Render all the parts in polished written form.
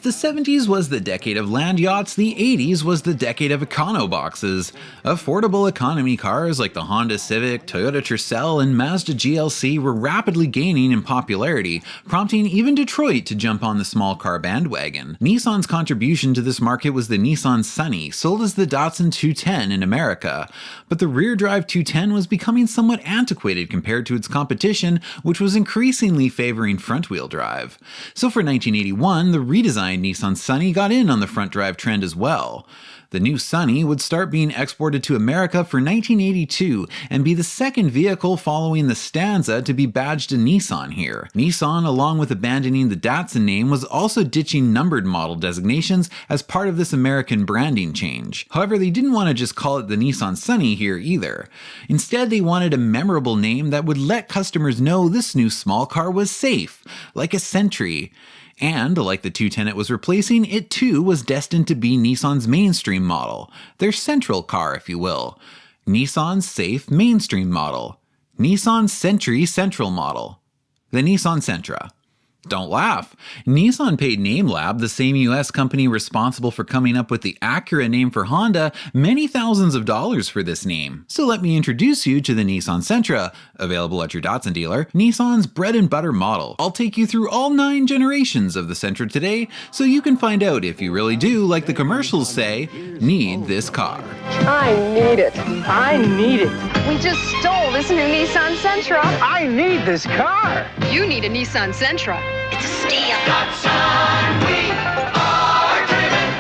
If the 70s was the decade of land yachts, the 80s was the decade of econo boxes. Affordable economy cars like the Honda Civic, Toyota Tercel, and Mazda GLC were rapidly gaining in popularity, prompting even Detroit to jump on the small car bandwagon. Nissan's contribution to this market was the Nissan Sunny, sold as the Datsun 210 in America. But the rear-drive 210 was becoming somewhat antiquated compared to its competition, which was increasingly favoring front-wheel drive. So for 1981, the redesigned Nissan Sunny got in on the front-drive trend as well. The new Sunny would start being exported to America for 1982 and be the second vehicle following the Stanza to be badged a Nissan here. Nissan, along with abandoning the Datsun name, was also ditching numbered model designations as part of this American branding change. However, they didn't want to just call it the Nissan Sunny here either. Instead, they wanted a memorable name that would let customers know this new small car was safe, like a Sentra. And, like the 210 it was replacing, it too was destined to be Nissan's mainstream model, their central car if you will. Nissan's safe mainstream model. Nissan Sentra central model. The Nissan Sentra. Don't laugh. Nissan paid NameLab, the same US company responsible for coming up with the Acura name for Honda, many thousands of dollars for this name. So let me introduce you to the Nissan Sentra, available at your Datsun dealer, Nissan's bread and butter model. I'll take you through all 9 generations of the Sentra today, so you can find out if you really do, like the commercials say, need this car. I need it. I need it. We just stole this new Nissan Sentra. I need this car. You need a Nissan Sentra. It's a steal. Datsun, we are driven.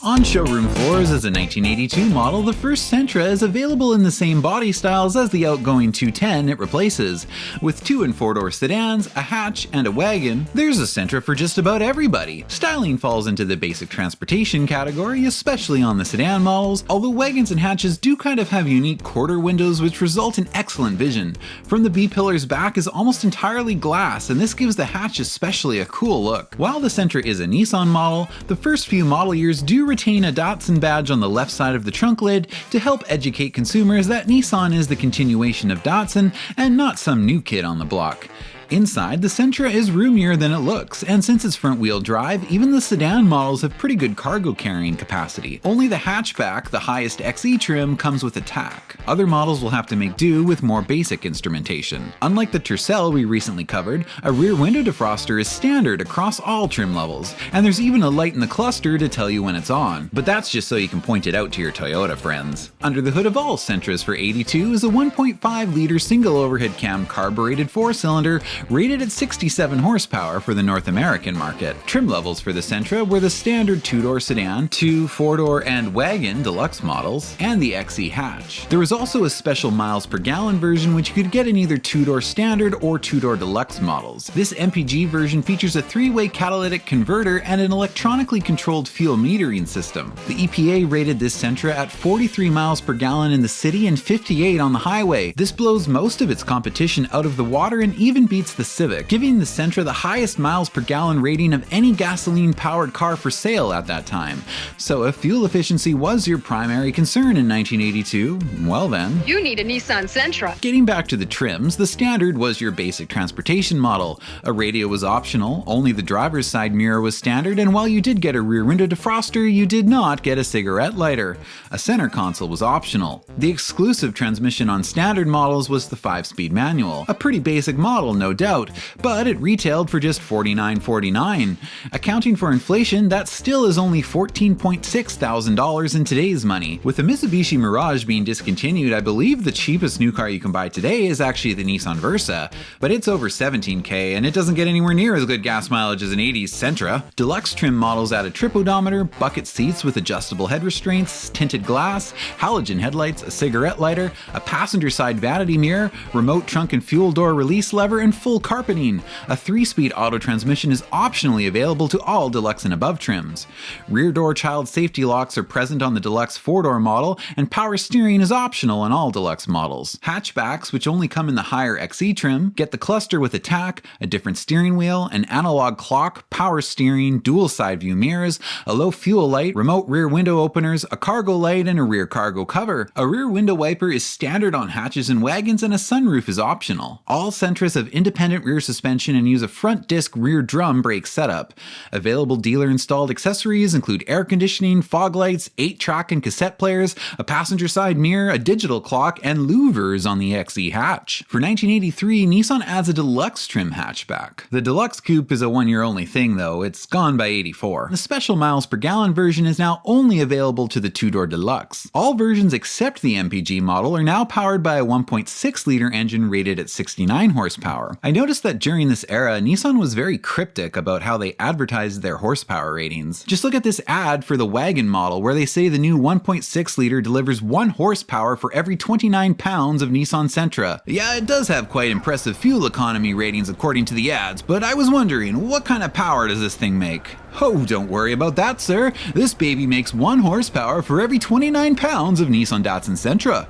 On showroom floors as a 1982 model, the first Sentra is available in the same body styles as the outgoing 210 it replaces. With 2- and 4-door sedans, a hatch, and a wagon, there's a Sentra for just about everybody. Styling falls into the basic transportation category, especially on the sedan models, although wagons and hatches do kind of have unique quarter windows which result in excellent vision. From the B-pillar's back is almost entirely glass, and this gives the hatch especially a cool look. While the Sentra is a Nissan model, the first few model years do retain a Datsun badge on the left side of the trunk lid to help educate consumers that Nissan is the continuation of Datsun and not some new kid on the block. Inside, the Sentra is roomier than it looks, and since it's front-wheel drive, even the sedan models have pretty good cargo carrying capacity. Only the hatchback, the highest XE trim, comes with a tack. Other models will have to make do with more basic instrumentation. Unlike the Tercel we recently covered, a rear window defroster is standard across all trim levels, and there's even a light in the cluster to tell you when it's on. But that's just so you can point it out to your Toyota friends. Under the hood of all Sentras for 82 is a 1.5-liter single overhead cam carbureted 4-cylinder rated at 67 horsepower for the North American market. Trim levels for the Sentra were the standard 2-door sedan, 2 4-door and wagon deluxe models, and the XE hatch. There was also a special miles per gallon version which you could get in either 2-door standard or 2-door deluxe models. This MPG version features a 3-way catalytic converter and an electronically controlled fuel metering system. The EPA rated this Sentra at 43 miles per gallon in the city and 58 on the highway. This blows most of its competition out of the water and even beats the Civic, giving the Sentra the highest miles per gallon rating of any gasoline-powered car for sale at that time. So if fuel efficiency was your primary concern in 1982, well then, You need a Nissan Sentra. Getting back to the trims, the standard was your basic transportation model. A radio was optional, only the driver's side mirror was standard, and while you did get a rear window defroster, you did not get a cigarette lighter. A center console was optional. The exclusive transmission on standard models was the 5-speed manual. A pretty basic model, no doubt, but it retailed for just $49.49. Accounting for inflation, that still is only $14.6 thousand in today's money. With the Mitsubishi Mirage being discontinued, I believe the cheapest new car you can buy today is actually the Nissan Versa, but it's over $17,000 and it doesn't get anywhere near as good gas mileage as an 80s Sentra. Deluxe trim models add a trip odometer, bucket seats with adjustable head restraints, tinted glass, halogen headlights, a cigarette lighter, a passenger side vanity mirror, remote trunk and fuel door release lever, and full carpeting. A 3-speed auto transmission is optionally available to all deluxe and above trims. Rear door child safety locks are present on the deluxe 4-door model, and power steering is optional on all deluxe models. Hatchbacks, which only come in the higher XE trim, get the cluster with a tack, a different steering wheel, an analog clock, power steering, dual side view mirrors, a low fuel light, remote rear window openers, a cargo light, and a rear cargo cover. A rear window wiper is standard on hatches and wagons, and a sunroof is optional. All Sentras have independent rear suspension and use a front disc rear drum brake setup. Available dealer-installed accessories include air conditioning, fog lights, 8-track and cassette players, a passenger side mirror, a digital clock, and louvers on the XE hatch. For 1983, Nissan adds a deluxe trim hatchback. The deluxe coupe is a one-year-only thing though, it's gone by 84. The special miles per gallon version is now only available to the 2-door deluxe. All versions except the MPG model are now powered by a 1.6-liter engine rated at 69 horsepower. I noticed that during this era, Nissan was very cryptic about how they advertised their horsepower ratings. Just look at this ad for the wagon model where they say the new 1.6-liter delivers 1 horsepower for every 29 pounds of Nissan Sentra. Yeah, it does have quite impressive fuel economy ratings according to the ads, but I was wondering, what kind of power does this thing make? Oh, don't worry about that, sir. This baby makes 1 horsepower for every 29 pounds of Nissan Datsun Sentra.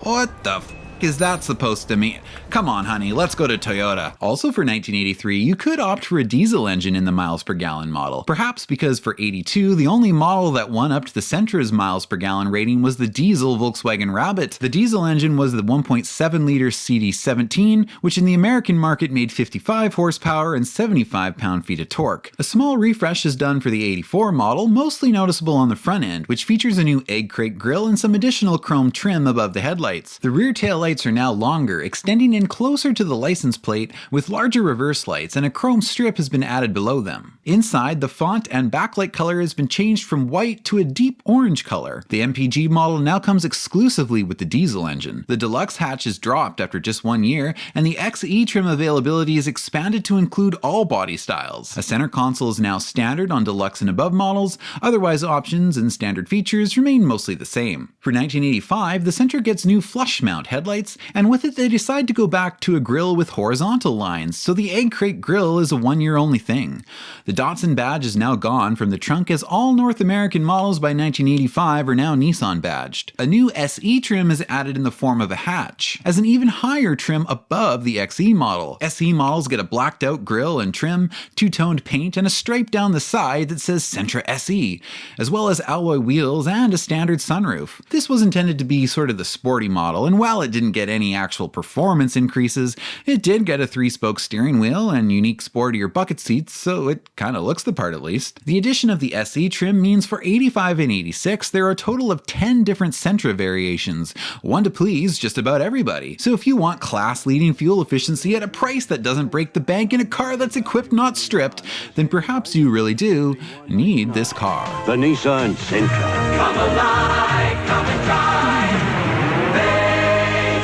What the f is that supposed to mean? Come on, honey, let's go to Toyota. Also for 1983, you could opt for a diesel engine in the miles per gallon model. Perhaps because for 82, the only model that won up to the Sentra's miles per gallon rating was the diesel Volkswagen Rabbit. The diesel engine was the 1.7-liter CD17, which in the American market made 55 horsepower and 75 pound-feet of torque. A small refresh is done for the 84 model, mostly noticeable on the front end, which features a new egg crate grille and some additional chrome trim above the headlights. The rear tail lights are now longer, extending in closer to the license plate with larger reverse lights, and a chrome strip has been added below them. Inside, the font and backlight color has been changed from white to a deep orange color. The MPG model now comes exclusively with the diesel engine. The deluxe hatch is dropped after just 1 year, and the XE trim availability is expanded to include all body styles. A center console is now standard on deluxe and above models, otherwise options and standard features remain mostly the same. For 1985, the Sentra gets new flush mount headlights, and with it they decide to go back to a grille with horizontal lines, so the egg crate grille is a 1-year only thing. The Datsun badge is now gone from the trunk, as all North American models by 1985 are now Nissan badged. A new SE trim is added in the form of a hatch, as an even higher trim above the XE model. SE models get a blacked out grille and trim, 2-toned paint, and a stripe down the side that says Sentra SE, as well as alloy wheels and a standard sunroof. This was intended to be sort of the sporty model, and while it didn't get any actual performance increases, it did get a 3-spoke steering wheel and unique sportier bucket seats, so it kinda looks the part at least. The addition of the SE trim means for 85 and 86 there are a total of 10 different Sentra variations, one to please just about everybody. So if you want class-leading fuel efficiency at a price that doesn't break the bank in a car that's equipped not stripped, then perhaps you really do need this car. The Nissan Sentra. Come alive, come and drive.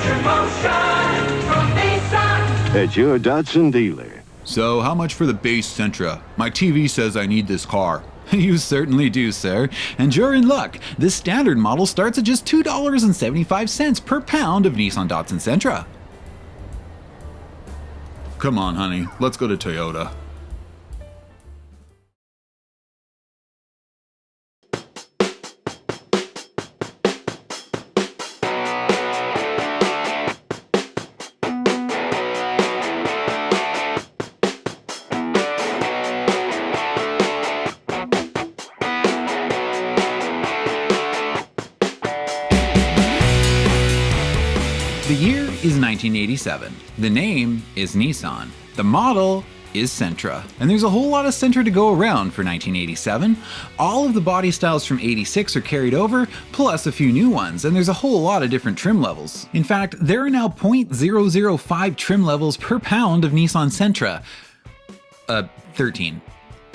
Major motion from Nissan. At your Datsun dealer. So how much for the base Sentra? My TV says I need this car. You certainly do, sir. And you're in luck. This standard model starts at just $2.75 per pound of Nissan Datsun Sentra. Come on, honey. Let's go to Toyota. The year is 1987. The name is Nissan. The model is Sentra. And there's a whole lot of Sentra to go around for 1987. All of the body styles from 86 are carried over, plus a few new ones, and there's a whole lot of different trim levels. In fact, there are now 0.005 trim levels per pound of Nissan Sentra. 13.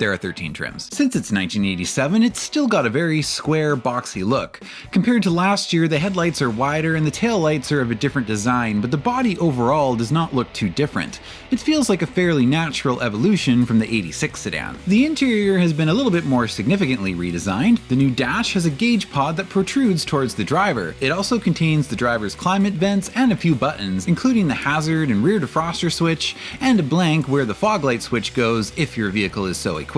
There are 13 trims. Since it's 1987, it's still got a very square, boxy look. Compared to last year, the headlights are wider and the taillights are of a different design, but the body overall does not look too different. It feels like a fairly natural evolution from the 86 sedan. The interior has been a little bit more significantly redesigned. The new dash has a gauge pod that protrudes towards the driver. It also contains the driver's climate vents and a few buttons, including the hazard and rear defroster switch, and a blank where the fog light switch goes if your vehicle is so equipped.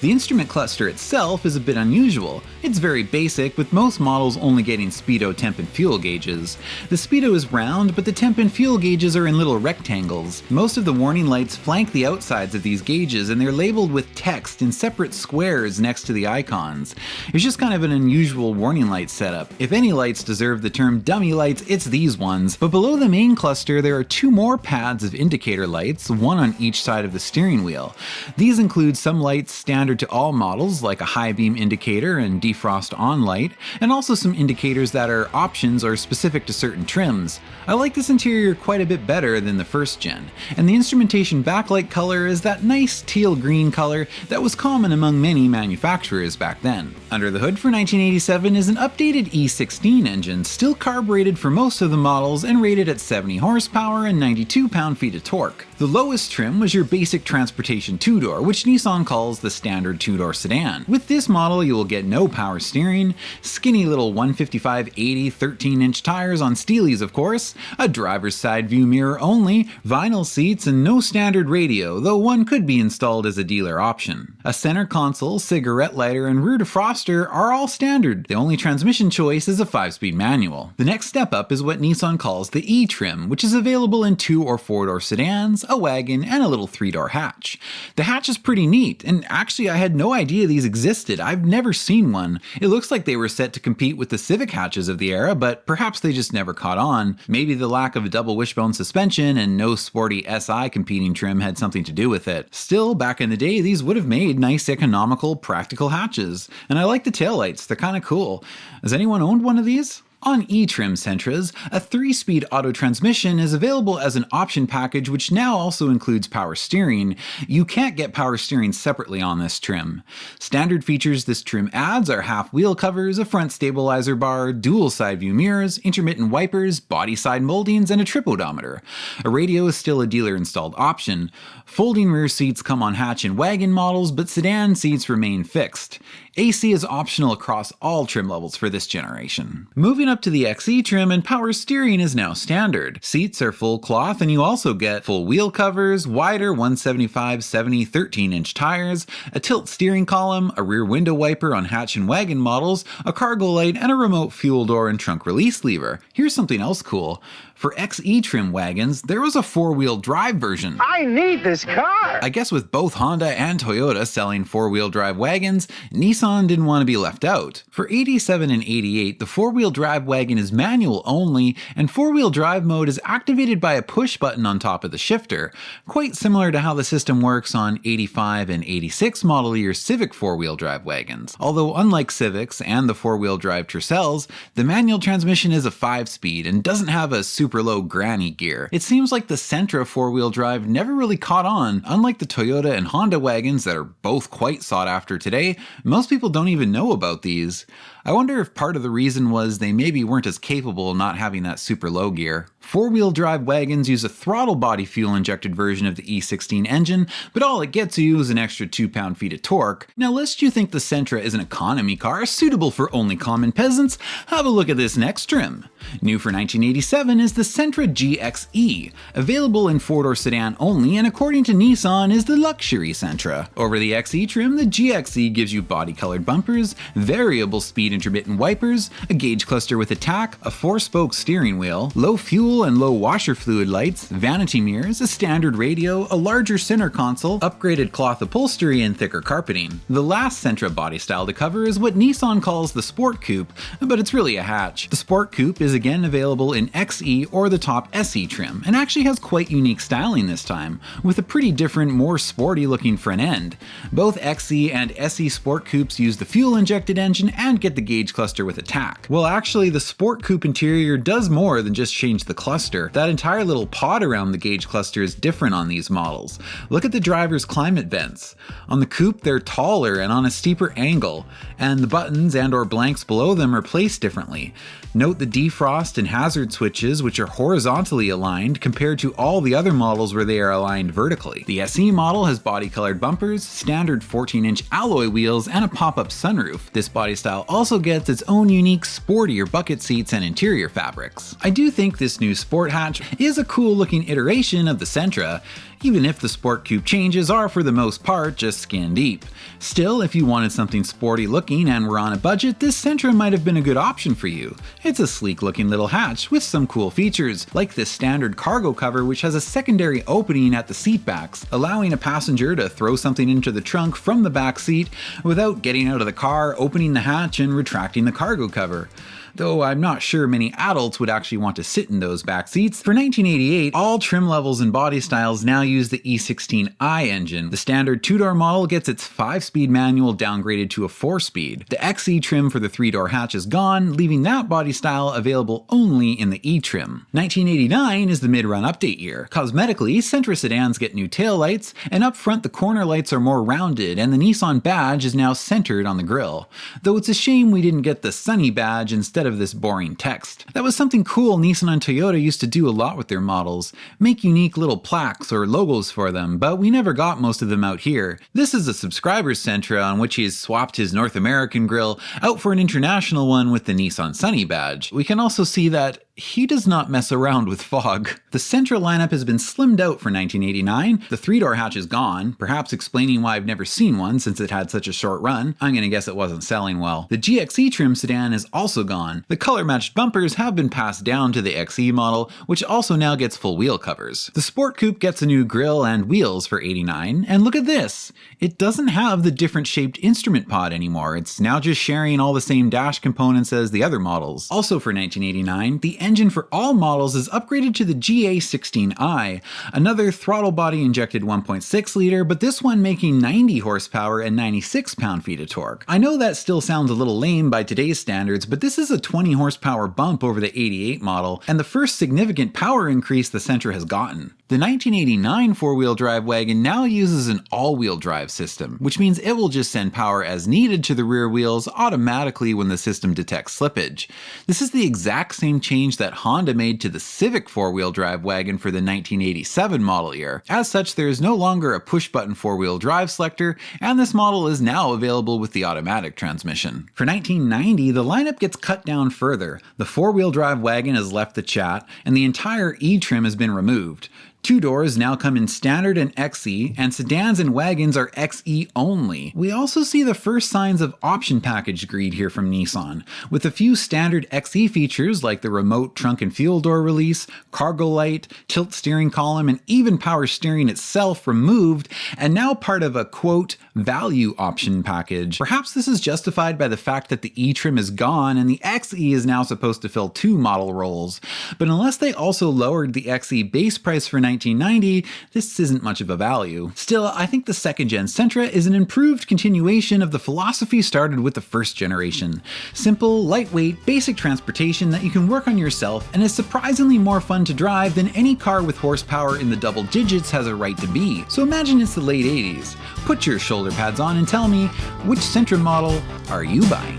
The instrument cluster itself is a bit unusual. It's very basic, with most models only getting speedo, temp, and fuel gauges. The speedo is round, but the temp and fuel gauges are in little rectangles. Most of the warning lights flank the outsides of these gauges, and they're labeled with text in separate squares next to the icons. It's just kind of an unusual warning light setup. If any lights deserve the term dummy lights, it's these ones. But below the main cluster, there are two more pads of indicator lights, one on each side of the steering wheel. These include some lights standard to all models, like a high beam indicator and defrost on light, and also some indicators that are options or specific to certain trims. I like this interior quite a bit better than the first gen, and the instrumentation backlight color is that nice teal green color that was common among many manufacturers back then. Under the hood for 1987 is an updated E16 engine, still carbureted for most of the models and rated at 70 horsepower and 92 pound-feet of torque. The lowest trim was your basic transportation two-door, which Nissan calls the standard two-door sedan. With this model, you will get no power steering, skinny little 155/80 13-inch tires on steelies of course, a driver's side view mirror only, vinyl seats, and no standard radio, though one could be installed as a dealer option. A center console, cigarette lighter, and rear defroster are all standard. The only transmission choice is a 5-speed manual. The next step up is what Nissan calls the E-trim, which is available in 2- or 4-door sedans, a wagon, and a little 3-door hatch. The hatch is pretty neat, and actually I had no idea these existed. I've never seen one. It looks like they were set to compete with the Civic hatches of the era, but perhaps they just never caught on. Maybe the lack of a double wishbone suspension and no sporty SI competing trim had something to do with it. Still, back in the day, these would have made nice, economical, practical hatches. And I like the taillights, they're kinda cool. Has anyone owned one of these? On E-trim Sentras, a 3-speed auto transmission is available as an option package which now also includes power steering. You can't get power steering separately on this trim. Standard features this trim adds are half wheel covers, a front stabilizer bar, dual side view mirrors, intermittent wipers, body side moldings, and a trip odometer. A radio is still a dealer installed option. Folding rear seats come on hatch and wagon models, but sedan seats remain fixed. AC is optional across all trim levels for this generation. Moving up to the XE trim, and power steering is now standard. Seats are full cloth, and you also get full wheel covers, wider 175/70 13-inch tires, a tilt steering column, a rear window wiper on hatch and wagon models, a cargo light, and a remote fuel door and trunk release lever. Here's something else cool. For XE trim wagons, there was a 4-wheel drive version. I need this car! I guess with both Honda and Toyota selling 4-wheel drive wagons, Nissan didn't want to be left out. For 87 and 88, the 4-wheel drive wagon is manual only, and 4-wheel drive mode is activated by a push button on top of the shifter, quite similar to how the system works on 85 and 86 model year Civic 4-wheel drive wagons. Although unlike Civics and the 4-wheel drive Tercels, the manual transmission is a 5-speed and doesn't have a super low granny gear. It seems like the Sentra 4-wheel drive never really caught on. Unlike the Toyota and Honda wagons that are both quite sought after today, most people don't even know about these. I wonder if part of the reason was they maybe weren't as capable not having that super low gear. 4-wheel drive wagons use a throttle body fuel injected version of the E16 engine, but all it gets you is an extra 2 pound-feet of torque. Now lest you think the Sentra is an economy car suitable for only common peasants, have a look at this next trim. New for 1987 is the Sentra GXE, available in 4-door sedan only, and according to Nissan is the luxury Sentra. Over the XE trim, the GXE gives you body-colored bumpers, variable speed intermittent wipers, a gauge cluster with a tack, a 4-spoke steering wheel, low fuel and low washer fluid lights, vanity mirrors, a standard radio, a larger center console, upgraded cloth upholstery, and thicker carpeting. The last Sentra body style to cover is what Nissan calls the Sport Coupe, but it's really a hatch. The Sport Coupe is again available in XE or the top SE trim, and actually has quite unique styling this time, with a pretty different, more sporty looking front end. Both XE and SE Sport Coupes use the fuel injected engine and get the gauge cluster with attack. Well, actually, the Sport Coupe interior does more than just change the cluster. That entire little pod around the gauge cluster is different on these models. Look at the driver's climate vents. On the Coupe, they're taller and on a steeper angle, and the buttons and/or blanks below them are placed differently. Note the defrost and hazard switches, which are horizontally aligned compared to all the other models where they are aligned vertically. The SE model has body-colored bumpers, standard 14-inch alloy wheels, and a pop-up sunroof. This body style also gets its own unique sportier bucket seats and interior fabrics. I do think this new sport hatch is a cool-looking iteration of the Sentra, even if the Sport Coupe changes are for the most part just skin deep. Still, if you wanted something sporty looking and were on a budget, this Sentra might have been a good option for you. It's a sleek looking little hatch with some cool features, like this standard cargo cover which has a secondary opening at the seat backs, allowing a passenger to throw something into the trunk from the back seat without getting out of the car, opening the hatch, and retracting the cargo cover. Though I'm not sure many adults would actually want to sit in those back seats. For 1988, all trim levels and body styles now use the E16i engine. The standard 2-door model gets its 5-speed manual downgraded to a 4-speed. The XE trim for the 3-door hatch is gone, leaving that body style available only in the E trim. 1989 is the mid-run update year. Cosmetically, Sentra sedans get new taillights, and up front the corner lights are more rounded, and the Nissan badge is now centered on the grille. Though it's a shame we didn't get the Sunny badge instead of this boring text. That was something cool Nissan and Toyota used to do a lot with their models, make unique little plaques or logos for them, but we never got most of them out here. This is a subscriber's Sentra on which he has swapped his North American grille out for an international one with the Nissan Sunny badge. We can also see that he does not mess around with fog. The Sentra lineup has been slimmed out for 1989. The 3-door hatch is gone, perhaps explaining why I've never seen one since it had such a short run. I'm gonna guess it wasn't selling well. The GXE trim sedan is also gone. The color-matched bumpers have been passed down to the XE model, which also now gets full wheel covers. The Sport Coupe gets a new grille and wheels for '89, and look at this! It doesn't have the different shaped instrument pod anymore. It's now just sharing all the same dash components as the other models. Also for 1989, the engine for all models is upgraded to the GA16i, another throttle body injected 1.6 liter, but this one making 90 horsepower and 96 pound-feet of torque. I know that still sounds a little lame by today's standards, but this is a 20 horsepower bump over the 88 model, and the first significant power increase the Sentra has gotten. The 1989 four-wheel drive wagon now uses an all-wheel drive system, which means it will just send power as needed to the rear wheels automatically when the system detects slippage. This is the exact same change that Honda made to the Civic four-wheel drive wagon for the 1987 model year. As such, there is no longer a push-button four-wheel drive selector, and this model is now available with the automatic transmission. For 1990, the lineup gets cut down further. The four-wheel drive wagon has left the chat, and the entire E-trim has been removed. 2 doors now come in standard and XE, and sedans and wagons are XE only. We also see the first signs of option package greed here from Nissan, with a few standard XE features like the remote trunk and fuel door release, cargo light, tilt steering column, and even power steering itself removed, and now part of a quote, value option package. Perhaps this is justified by the fact that the E-trim is gone and the XE is now supposed to fill 2 model roles, but unless they also lowered the XE base price for 1990, this isn't much of a value. Still, I think the second-gen Sentra is an improved continuation of the philosophy started with the first generation. Simple, lightweight, basic transportation that you can work on yourself and is surprisingly more fun to drive than any car with horsepower in the double digits has a right to be. So imagine it's the late 80s. Put your shoulder pads on and tell me, which Sentra model are you buying?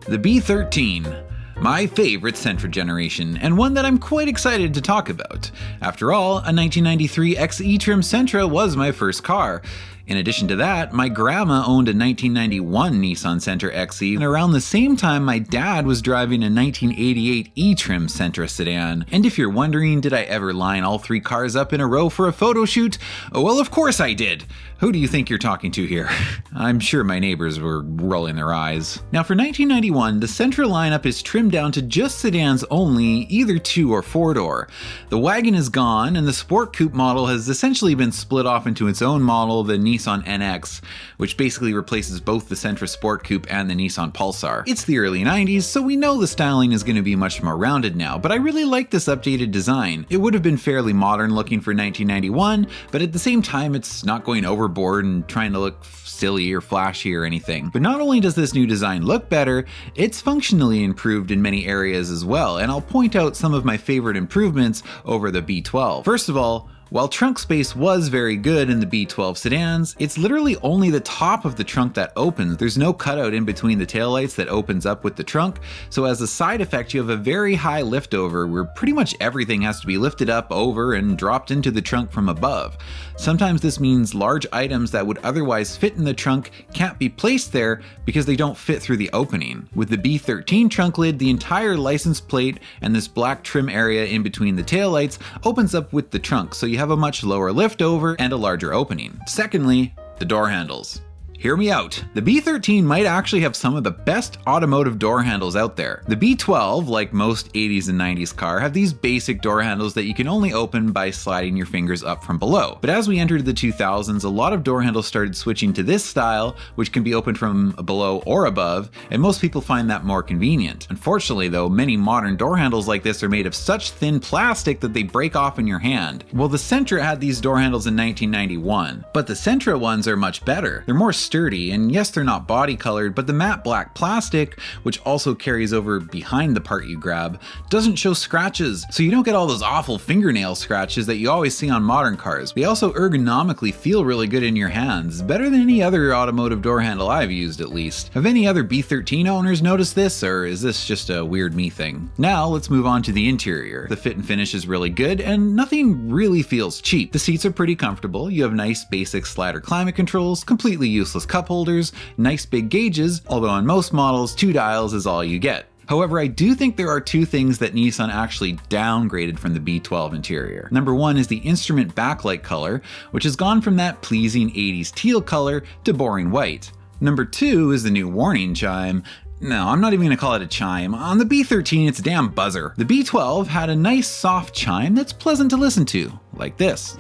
The B13, my favorite Sentra generation, and one that I'm quite excited to talk about. After all, a 1993 XE trim Sentra was my first car. In addition to that, my grandma owned a 1991 Nissan Sentra XE, and around the same time my dad was driving a 1988 E-Trim Sentra sedan. And if you're wondering, did I ever line all 3 cars up in a row for a photo shoot? Oh, well, of course I did. Who do you think you're talking to here? I'm sure my neighbors were rolling their eyes. Now for 1991, the Sentra lineup is trimmed down to just sedans only, either 2 or 4-door. The wagon is gone, and the Sport Coupe model has essentially been split off into its own model, the Nissan NX, which basically replaces both the Sentra Sport Coupe and the Nissan Pulsar. It's the early 90s, so we know the styling is going to be much more rounded now, but I really like this updated design. It would have been fairly modern looking for 1991, but at the same time it's not going overboard and trying to look silly or flashy or anything. But not only does this new design look better, it's functionally improved in many areas as well, and I'll point out some of my favorite improvements over the B12. First of all, while trunk space was very good in the B12 sedans, it's literally only the top of the trunk that opens. There's no cutout in between the taillights that opens up with the trunk, so as a side effect you have a very high liftover where pretty much everything has to be lifted up, over, and dropped into the trunk from above. Sometimes this means large items that would otherwise fit in the trunk can't be placed there because they don't fit through the opening. With the B13 trunk lid, the entire license plate and this black trim area in between the taillights opens up with the trunk, so you have a much lower liftover and a larger opening. Secondly, the door handles. Hear me out. The B13 might actually have some of the best automotive door handles out there. The B12, like most 80s and 90s car, have these basic door handles that you can only open by sliding your fingers up from below. But as we entered the 2000s, a lot of door handles started switching to this style, which can be opened from below or above, and most people find that more convenient. Unfortunately though, many modern door handles like this are made of such thin plastic that they break off in your hand. Well, the Sentra had these door handles in 1991, but the Sentra ones are much better. They're more sturdy, and yes, they're not body colored, but the matte black plastic, which also carries over behind the part you grab, doesn't show scratches, so you don't get all those awful fingernail scratches that you always see on modern cars. They also ergonomically feel really good in your hands, better than any other automotive door handle I've used at least. Have any other B13 owners noticed this, or is this just a weird me thing? Now let's move on to the interior. The fit and finish is really good, and nothing really feels cheap. The seats are pretty comfortable, you have nice basic slider climate controls, completely useless cup holders, nice big gauges, although on most models 2 dials is all you get. However, I do think there are 2 things that Nissan actually downgraded from the B12 interior. Number 1 is the instrument backlight color, which has gone from that pleasing 80s teal color to boring white. Number 2 is the new warning chime. No, I'm not even gonna call it a chime. On the B13, it's a damn buzzer. The B12 had a nice soft chime that's pleasant to listen to, like this.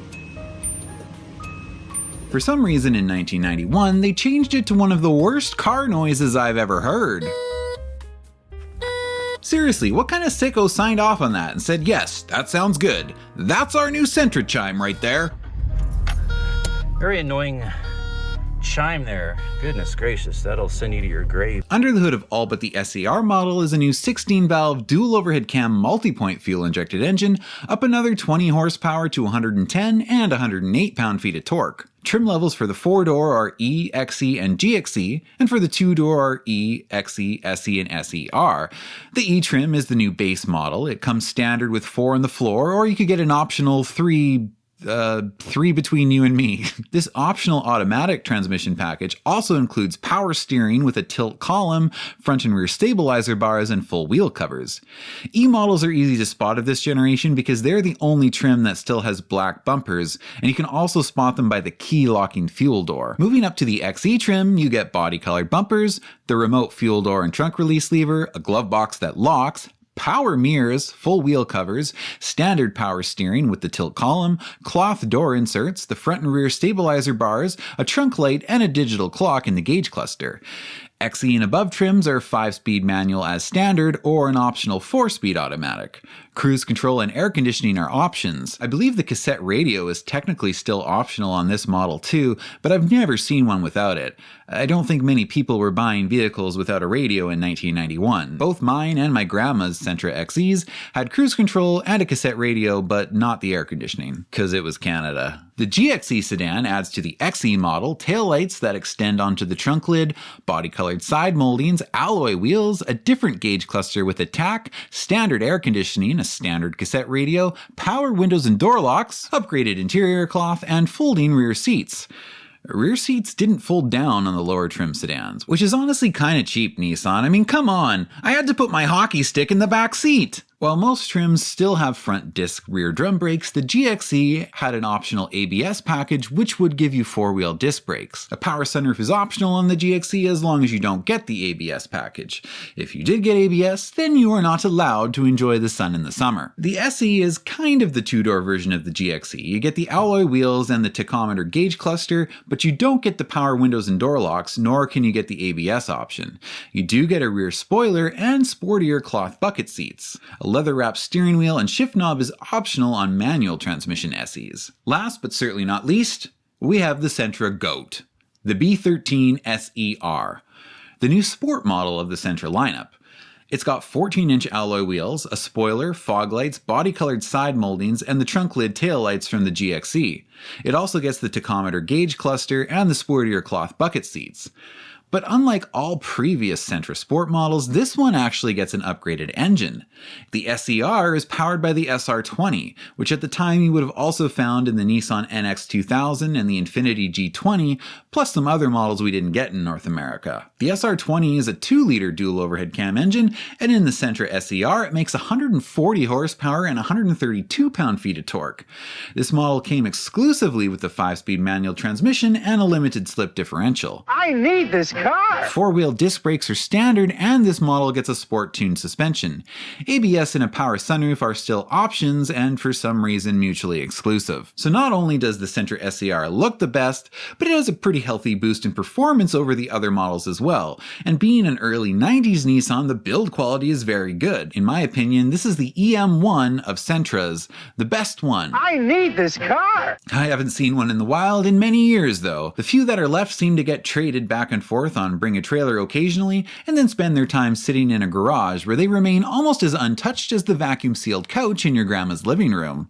For some reason in 1991, they changed it to one of the worst car noises I've ever heard. Seriously, what kind of sicko signed off on that and said, yes, that sounds good. That's our new Sentra chime right there. Very annoying chime there. Goodness gracious, that'll send you to your grave. Under the hood of all but the SER model is a new 16-valve dual overhead cam multi-point fuel-injected engine, up another 20 horsepower to 110 and 108 pound-feet of torque. Trim levels for the 4-door are E, XE, and GXE, and for the 2-door are E, XE, SE, and SER. The E trim is the new base model. It comes standard with 4 on the floor, or you could get an optional 3 between you and me. This optional automatic transmission package also includes power steering with a tilt column, front and rear stabilizer bars, and full wheel covers. E-models are easy to spot of this generation because they're the only trim that still has black bumpers, and you can also spot them by the key locking fuel door. Moving up to the XE trim, you get body colored bumpers, the remote fuel door and trunk release lever, a glove box that locks, power mirrors, full wheel covers, standard power steering with the tilt column, cloth door inserts, the front and rear stabilizer bars, a trunk light, and a digital clock in the gauge cluster. XE and above trims are 5-speed manual as standard or an optional 4-speed automatic. Cruise control and air conditioning are options. I believe the cassette radio is technically still optional on this model too, but I've never seen one without it. I don't think many people were buying vehicles without a radio in 1991. Both mine and my grandma's Sentra XEs had cruise control and a cassette radio, but not the air conditioning, because it was Canada. The GXE sedan adds to the XE model taillights that extend onto the trunk lid, body-colored side moldings, alloy wheels, a different gauge cluster with a tack, standard air conditioning, a standard cassette radio, power windows and door locks, upgraded interior cloth, and folding rear seats. Rear seats didn't fold down on the lower trim sedans, which is honestly kinda cheap, Nissan. I mean, come on, I had to put my hockey stick in the back seat! While most trims still have front disc rear drum brakes, the GXE had an optional ABS package which would give you 4-wheel disc brakes. A power sunroof is optional on the GXE as long as you don't get the ABS package. If you did get ABS, then you are not allowed to enjoy the sun in the summer. The SE is kind of the two-door version of the GXE. You get the alloy wheels and the tachometer gauge cluster, but you don't get the power windows and door locks, nor can you get the ABS option. You do get a rear spoiler and sportier cloth bucket seats. A leather-wrapped steering wheel and shift knob is optional on manual transmission SEs. Last but certainly not least, we have the Sentra GOAT, the B13 SER, the new sport model of the Sentra lineup. It's got 14-inch alloy wheels, a spoiler, fog lights, body-colored side moldings, and the trunk lid taillights from the GXE. It also gets the tachometer gauge cluster and the sportier cloth bucket seats. But unlike all previous Sentra Sport models, this one actually gets an upgraded engine. The SER is powered by the SR20, which at the time you would have also found in the Nissan NX2000 and the Infiniti G20, plus some other models we didn't get in North America. The SR20 is a 2-liter dual overhead cam engine, and in the Sentra SER it makes 140 horsepower and 132 pound-feet of torque. This model came exclusively with the 5-speed manual transmission and a limited slip differential. I need this car! 4-wheel disc brakes are standard, and this model gets a sport-tuned suspension. ABS and a power sunroof are still options and for some reason mutually exclusive. So not only does the Sentra SER look the best, but it has a pretty healthy boost in performance over the other models as well. And being an early 90s Nissan, the build quality is very good. In my opinion, this is the EM1 of Sentras, the best one. I need this car! I haven't seen one in the wild in many years though. The few that are left seem to get traded back and forth on Bring a Trailer occasionally, and then spend their time sitting in a garage where they remain almost as untouched as the vacuum-sealed couch in your grandma's living room.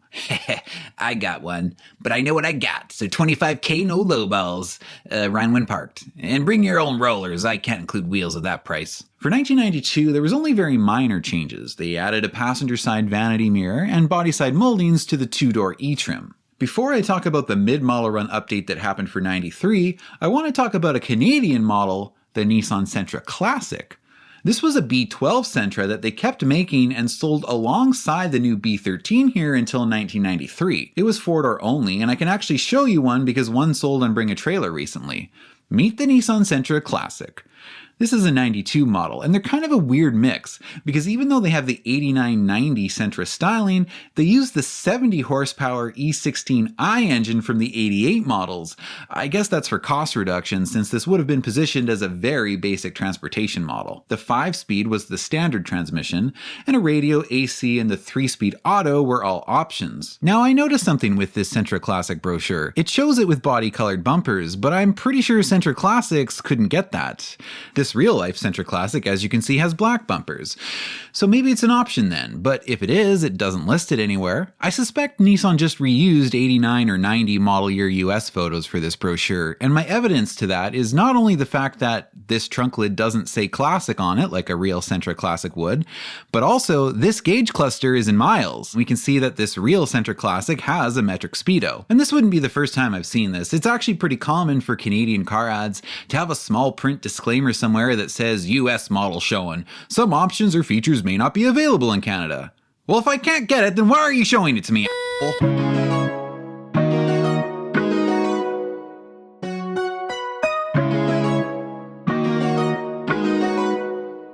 I got one, but I know what I got, so $25K no lowballs, run when parked. And bring your own rollers, I can't include wheels at that price. For 1992, there was only very minor changes. They added a passenger side vanity mirror and body side moldings to the 2-door E-trim. Before I talk about the mid-model run update that happened for 93, I want to talk about a Canadian model, the Nissan Sentra Classic. This was a B12 Sentra that they kept making and sold alongside the new B13 here until 1993. It was 4-door only, and I can actually show you one because one sold on Bring a Trailer recently. Meet the Nissan Sentra Classic. This is a 92 model, and they're kind of a weird mix, because even though they have the 8990 Sentra styling, they use the 70 horsepower E16i engine from the 88 models. I guess that's for cost reduction, since this would have been positioned as a very basic transportation model. The 5-speed was the standard transmission, and a radio, AC, and the 3-speed auto were all options. Now I noticed something with this Sentra Classic brochure. It shows it with body-colored bumpers, but I'm pretty sure Sentra Classics couldn't get that. This real-life Sentra Classic, as you can see, has black bumpers. So maybe it's an option then, but if it is, it doesn't list it anywhere. I suspect Nissan just reused 89 or 90 model year US photos for this brochure, and my evidence to that is not only the fact that this trunk lid doesn't say Classic on it like a real Sentra Classic would, but also this gauge cluster is in miles. We can see that this real Sentra Classic has a metric speedo. And this wouldn't be the first time I've seen this. It's actually pretty common for Canadian car ads to have a small print disclaimer somewhere that says US model showing. Some options or features may not be available in Canada. Well, if I can't get it, then why are you showing it to me, a**hole?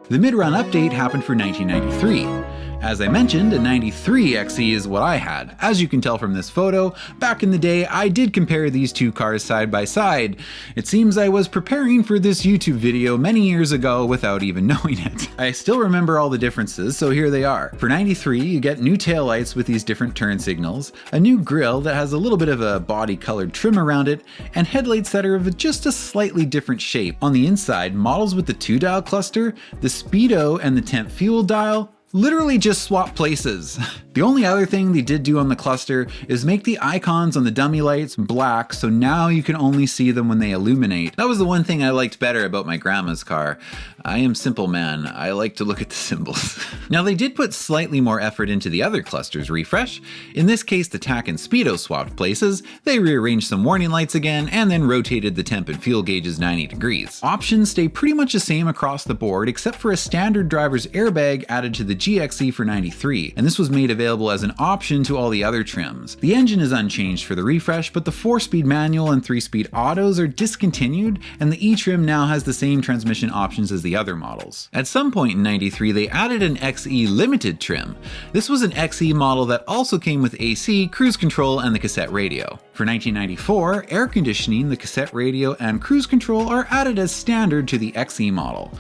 The mid-run update happened for 1993. As I mentioned, a 93 XE is what I had. As you can tell from this photo, back in the day I did compare these two cars side by side. It seems I was preparing for this YouTube video many years ago without even knowing it. I still remember all the differences, so here they are. For 93, you get new taillights with these different turn signals, a new grille that has a little bit of a body-colored trim around it, and headlights that are of just a slightly different shape. On the inside, models with the 2-dial cluster, the speedo, and the temp fuel dial Literally just swap places. The only other thing they did do on the cluster is make the icons on the dummy lights black, so now you can only see them when they illuminate. That was the one thing I liked better about my grandma's car. I am simple man, I like to look at the symbols. Now they did put slightly more effort into the other cluster's refresh. In this case, the TAC and Speedo swapped places, they rearranged some warning lights again, and then rotated the temp and fuel gauges 90 degrees. Options stay pretty much the same across the board, except for a standard driver's airbag added to the GXE for 93, and this was made available as an option to all the other trims. The engine is unchanged for the refresh, but the 4-speed manual and 3-speed autos are discontinued, and the E-trim now has the same transmission options as the other models. At some point in 93, they added an XE Limited trim. This was an XE model that also came with AC, cruise control, and the cassette radio. For 1994, air conditioning, the cassette radio, and cruise control are added as standard to the XE model.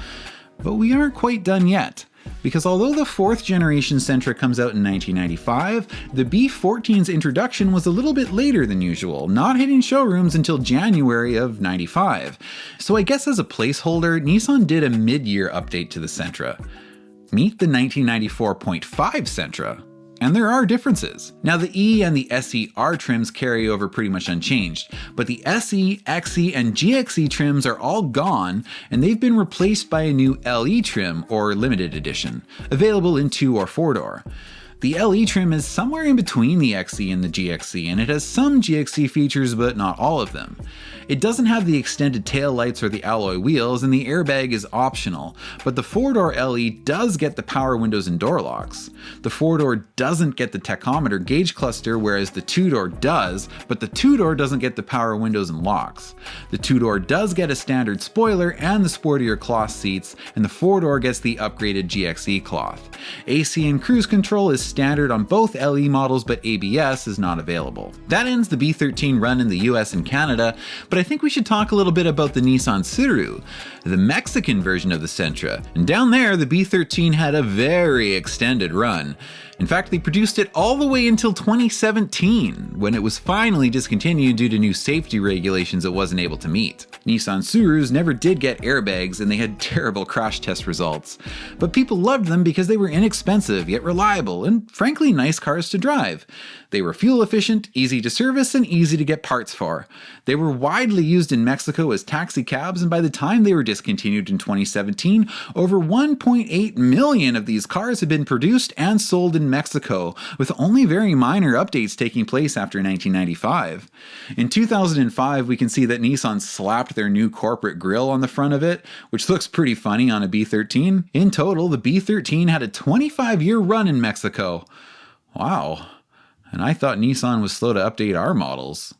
But we aren't quite done yet. Because although the 4th generation Sentra comes out in 1995, the B14's introduction was a little bit later than usual, not hitting showrooms until January of 95. So I guess as a placeholder, Nissan did a mid-year update to the Sentra. Meet the 1994.5 Sentra. And there are differences. Now the E and the SE-R trims carry over pretty much unchanged, but the SE, XE, and GXE trims are all gone, and they've been replaced by a new LE trim, or limited edition, available in 2 or 4-door. The LE trim is somewhere in between the XE and the GXE, and it has some GXE features but not all of them. It doesn't have the extended tail lights or the alloy wheels, and the airbag is optional, but the 4-door LE does get the power windows and door locks. The 4-door doesn't get the tachometer gauge cluster, whereas the 2-door does, but the 2-door doesn't get the power windows and locks. The 2-door does get a standard spoiler and the sportier cloth seats, and the 4-door gets the upgraded GXE cloth. AC and cruise control is standard on both LE models, but ABS is not available. That ends the B13 run in the US and Canada, but I think we should talk a little bit about the Nissan Sentra, the Mexican version of the Sentra. And down there, the B13 had a very extended run. In fact, they produced it all the way until 2017, when it was finally discontinued due to new safety regulations it wasn't able to meet. Nissan Sentrus never did get airbags, and they had terrible crash test results. But people loved them because they were inexpensive yet reliable, and frankly nice cars to drive. They were fuel efficient, easy to service, and easy to get parts for. They were widely used in Mexico as taxi cabs, and by the time they were discontinued in 2017, over 1.8 million of these cars had been produced and sold in Mexico, with only very minor updates taking place after 1995. In 2005, we can see that Nissan slapped their new corporate grille on the front of it, which looks pretty funny on a B13. In total, the B13 had a 25-year run in Mexico. Wow. And I thought Nissan was slow to update our models.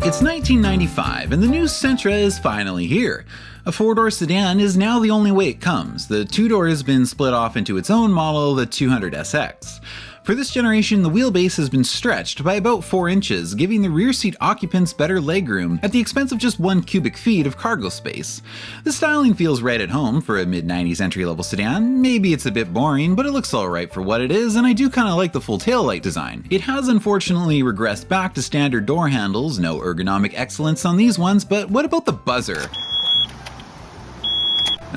It's 1995, and the new Sentra is finally here. A 4-door sedan is now the only way it comes. The 2-door has been split off into its own model, the 200SX. For this generation, the wheelbase has been stretched by about 4 inches, giving the rear seat occupants better legroom at the expense of just 1 cubic feet of cargo space. The styling feels right at home for a mid-90s entry-level sedan. Maybe it's a bit boring, but it looks alright for what it is, and I do kinda like the full taillight design. It has unfortunately regressed back to standard door handles, no ergonomic excellence on these ones, but what about the buzzer?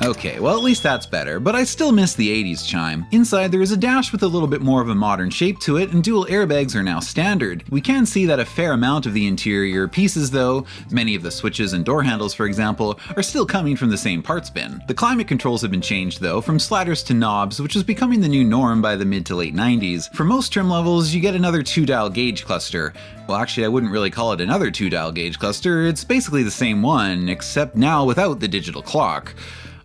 Okay, well at least that's better, but I still miss the 80s chime. Inside there is a dash with a little bit more of a modern shape to it, and dual airbags are now standard. We can see that a fair amount of the interior pieces though, many of the switches and door handles for example, are still coming from the same parts bin. The climate controls have been changed though, from sliders to knobs, which was becoming the new norm by the mid to late 90s. For most trim levels, you get another 2-dial gauge cluster. Well actually I wouldn't really call it another 2-dial gauge cluster, it's basically the same one, except now without the digital clock.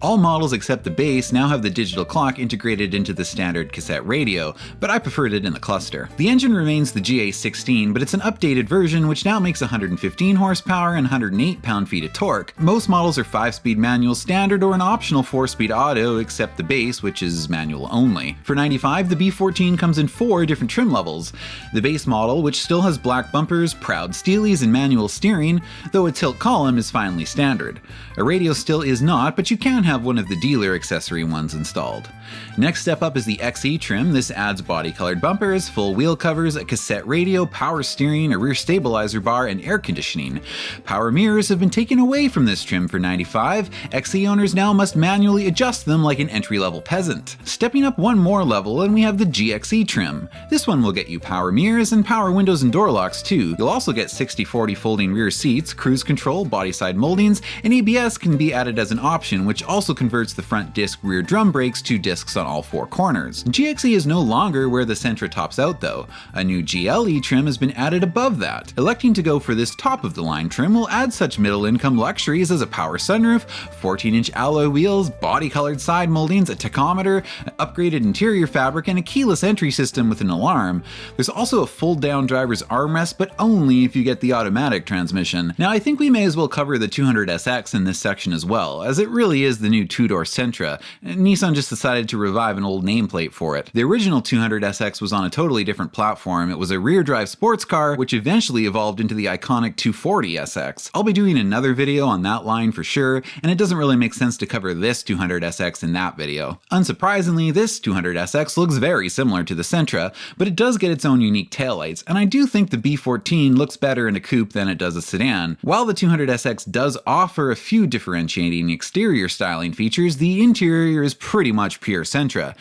All models except the base now have the digital clock integrated into the standard cassette radio, but I preferred it in the cluster. The engine remains the GA16, but it's an updated version which now makes 115 horsepower and 108 pound-feet of torque. Most models are 5-speed manual standard or an optional 4-speed auto except the base, which is manual only. For 95, the B14 comes in 4 different trim levels. The base model, which still has black bumpers, proud steelies, and manual steering, though a tilt column is finally standard. A radio still is not, but you can have have one of the dealer accessory ones installed. Next step up is the XE trim. This adds body-colored bumpers, full wheel covers, a cassette radio, power steering, a rear stabilizer bar, and air conditioning. Power mirrors have been taken away from this trim for $95. XE owners now must manually adjust them like an entry-level peasant. Stepping up one more level, and we have the GXE trim. This one will get you power mirrors and power windows and door locks too. You'll also get 60/40 folding rear seats, cruise control, body side moldings, and ABS can be added as an option, which also converts the front disc rear drum brakes to discs on all four corners. GXE is no longer where the Sentra tops out though. A new GLE trim has been added above that. Electing to go for this top of the line trim will add such middle income luxuries as a power sunroof, 14-inch alloy wheels, body colored side moldings, a tachometer, an upgraded interior fabric, and a keyless entry system with an alarm. There's also a fold down driver's armrest, but only if you get the automatic transmission. Now I think we may as well cover the 200SX in this section as well, as it really is the new two-door Sentra. Nissan just decided to revive an old nameplate for it. The original 200SX was on a totally different platform. It was a rear-drive sports car, which eventually evolved into the iconic 240SX. I'll be doing another video on that line for sure, and it doesn't really make sense to cover this 200SX in that video. Unsurprisingly, this 200SX looks very similar to the Sentra, but it does get its own unique taillights, and I do think the B14 looks better in a coupe than it does a sedan. While the 200SX does offer a few differentiating exterior styling features, the interior is pretty much pure Sentra.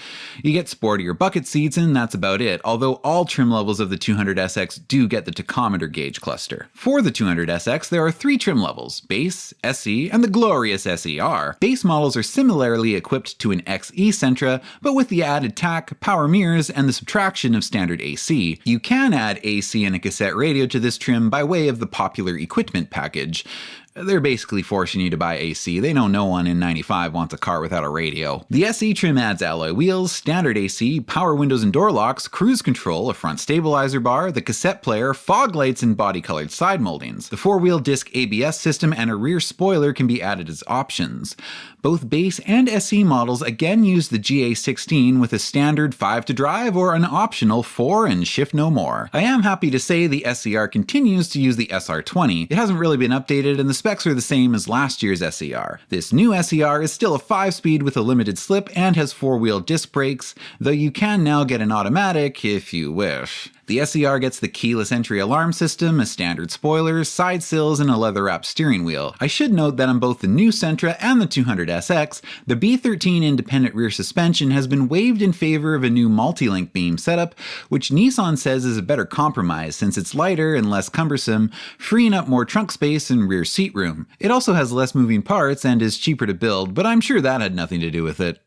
You get sportier bucket seats and that's about it, although all trim levels of the 200SX do get the tachometer gauge cluster. For the 200SX, there are 3 trim levels: Base, SE, and the glorious SER. Base models are similarly equipped to an XE Sentra, but with the added tack, power mirrors, and the subtraction of standard AC. You can add AC and a cassette radio to this trim by way of the popular equipment package. They're basically forcing you to buy AC. They know no one in 95 wants a car without a radio. The SE trim adds alloy wheels, standard AC, power windows and door locks, cruise control, a front stabilizer bar, the cassette player, fog lights, and body-colored side moldings. The 4-wheel disc ABS system and a rear spoiler can be added as options. Both base and SE models again use the GA16 with a standard 5 to drive or an optional 4 and shift no more. I am happy to say the SER continues to use the SR20. It hasn't really been updated and the specs are the same as last year's SER. This new SER is still a 5-speed with a limited slip and has 4-wheel disc brakes, though you can now get an automatic if you wish. The SER gets the keyless entry alarm system, a standard spoiler, side sills, and a leather-wrapped steering wheel. I should note that on both the new Sentra and the 200SX, the B13 independent rear suspension has been waived in favor of a new multi-link beam setup, which Nissan says is a better compromise since it's lighter and less cumbersome, freeing up more trunk space and rear seat room. It also has less moving parts and is cheaper to build, but I'm sure that had nothing to do with it.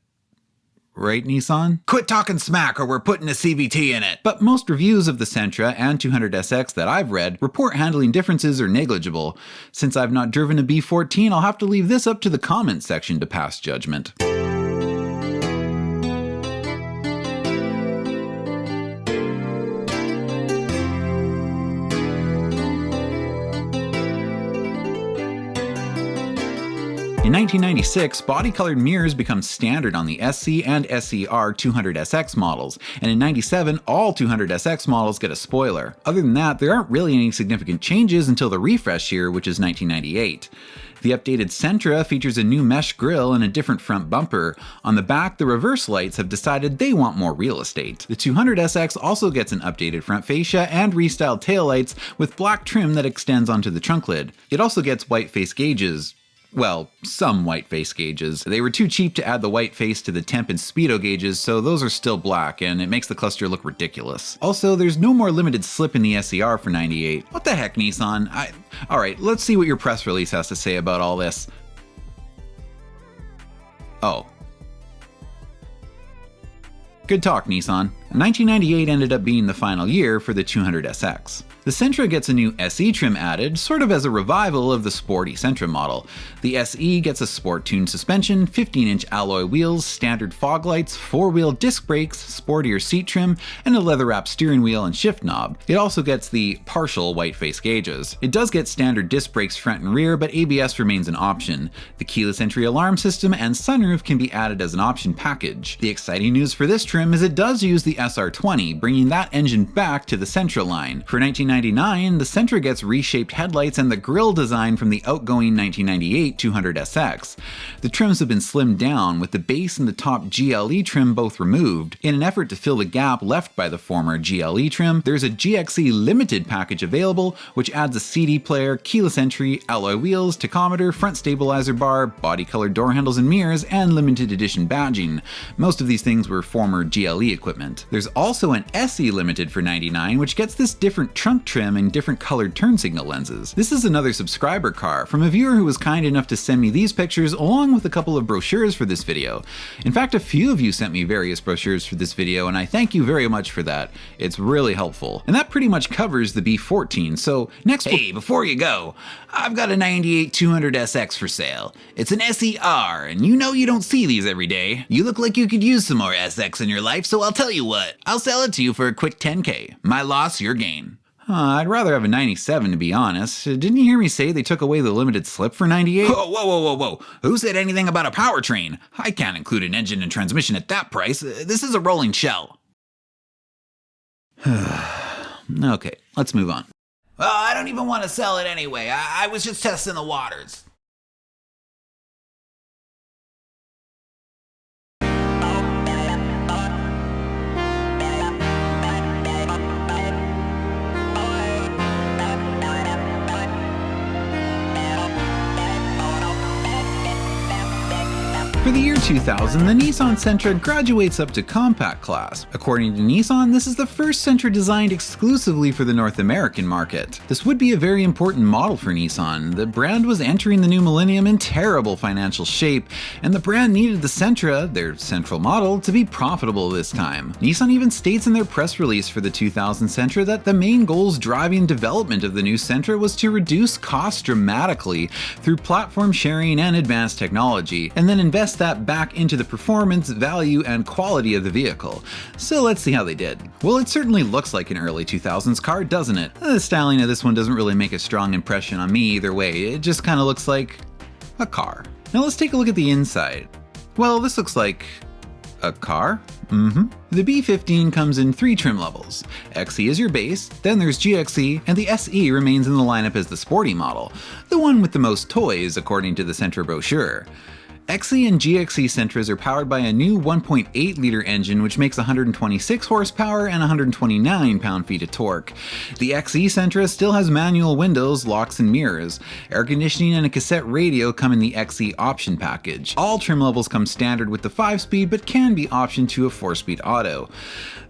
Right, Nissan? Quit talking smack or we're putting a CVT in it! But most reviews of the Sentra and 200SX that I've read report handling differences are negligible. Since I've not driven a B14, I'll have to leave this up to the comments section to pass judgment. In 1996, body-colored mirrors become standard on the SC and SER 200SX models, and in 97, all 200SX models get a spoiler. Other than that, there aren't really any significant changes until the refresh year, which is 1998. The updated Sentra features a new mesh grille and a different front bumper. On the back, the reverse lights have decided they want more real estate. The 200SX also gets an updated front fascia and restyled taillights with black trim that extends onto the trunk lid. It also gets white face gauges. Well, some white face gauges. They were too cheap to add the white face to the temp and speedo gauges, so those are still black, and it makes the cluster look ridiculous. Also, there's no more limited slip in the SER for 98. What the heck, Nissan? Alright, let's see what your press release has to say about all this. Oh. Good talk, Nissan. 1998 ended up being the final year for the 200SX. The Sentra gets a new SE trim added, sort of as a revival of the sporty Sentra model. The SE gets a sport-tuned suspension, 15-inch alloy wheels, standard fog lights, 4-wheel disc brakes, sportier seat trim, and a leather-wrapped steering wheel and shift knob. It also gets the partial white face gauges. It does get standard disc brakes front and rear, but ABS remains an option. The keyless entry alarm system and sunroof can be added as an option package. The exciting news for this trim is it does use the SR20, bringing that engine back to the Sentra line. For 1999, the Sentra gets reshaped headlights and the grille design from the outgoing 1998 200SX. The trims have been slimmed down, with the base and the top GLE trim both removed. In an effort to fill the gap left by the former GLE trim, there's a GXE Limited package available, which adds a CD player, keyless entry, alloy wheels, tachometer, front stabilizer bar, body-colored door handles and mirrors, and limited edition badging. Most of these things were former GLE equipment. There's also an SE Limited for $99, which gets this different trunk trim and different colored turn signal lenses. This is another subscriber car from a viewer who was kind enough to send me these pictures along with a couple of brochures for this video. In fact, a few of you sent me various brochures for this video, and I thank you very much for that. It's really helpful. And that pretty much covers the B14, so next— Hey, before you go, I've got a 98 200SX for sale. It's an SER, and you know you don't see these every day. You look like you could use some more SX in your life, so I'll tell you what, I'll sell it to you for a quick 10K. My loss, your gain. I'd rather have a 97, to be honest. Didn't you hear me say they took away the limited slip for 98? Whoa. Who said anything about a powertrain? I can't include an engine and transmission at that price. This is a rolling shell. Okay, let's move on. Well, I don't even want to sell it anyway. I was just testing the waters. For the year 2000, the Nissan Sentra graduates up to compact class. According to Nissan, this is the first Sentra designed exclusively for the North American market. This would be a very important model for Nissan. The brand was entering the new millennium in terrible financial shape, and the brand needed the Sentra, their central model, to be profitable this time. Nissan even states in their press release for the 2000 Sentra that the main goals driving development of the new Sentra was to reduce costs dramatically through platform sharing and advanced technology, and then invest that back into the performance, value, and quality of the vehicle. So let's see how they did. Well, it certainly looks like an early 2000s car, doesn't it? The styling of this one doesn't really make a strong impression on me either way. It just kind of looks like a car. Now let's take a look at the inside. Well, this looks like a car. The B15 comes in 3 trim levels. XE is your base, then there's GXE, and the SE remains in the lineup as the sporty model, the one with the most toys according to the Sentra brochure. XE and GXE Sentras are powered by a new 1.8-liter engine which makes 126 horsepower and 129 pound-feet of torque. The XE Sentra still has manual windows, locks, and mirrors. Air conditioning and a cassette radio come in the XE option package. All trim levels come standard with the 5-speed but can be optioned to a 4-speed auto.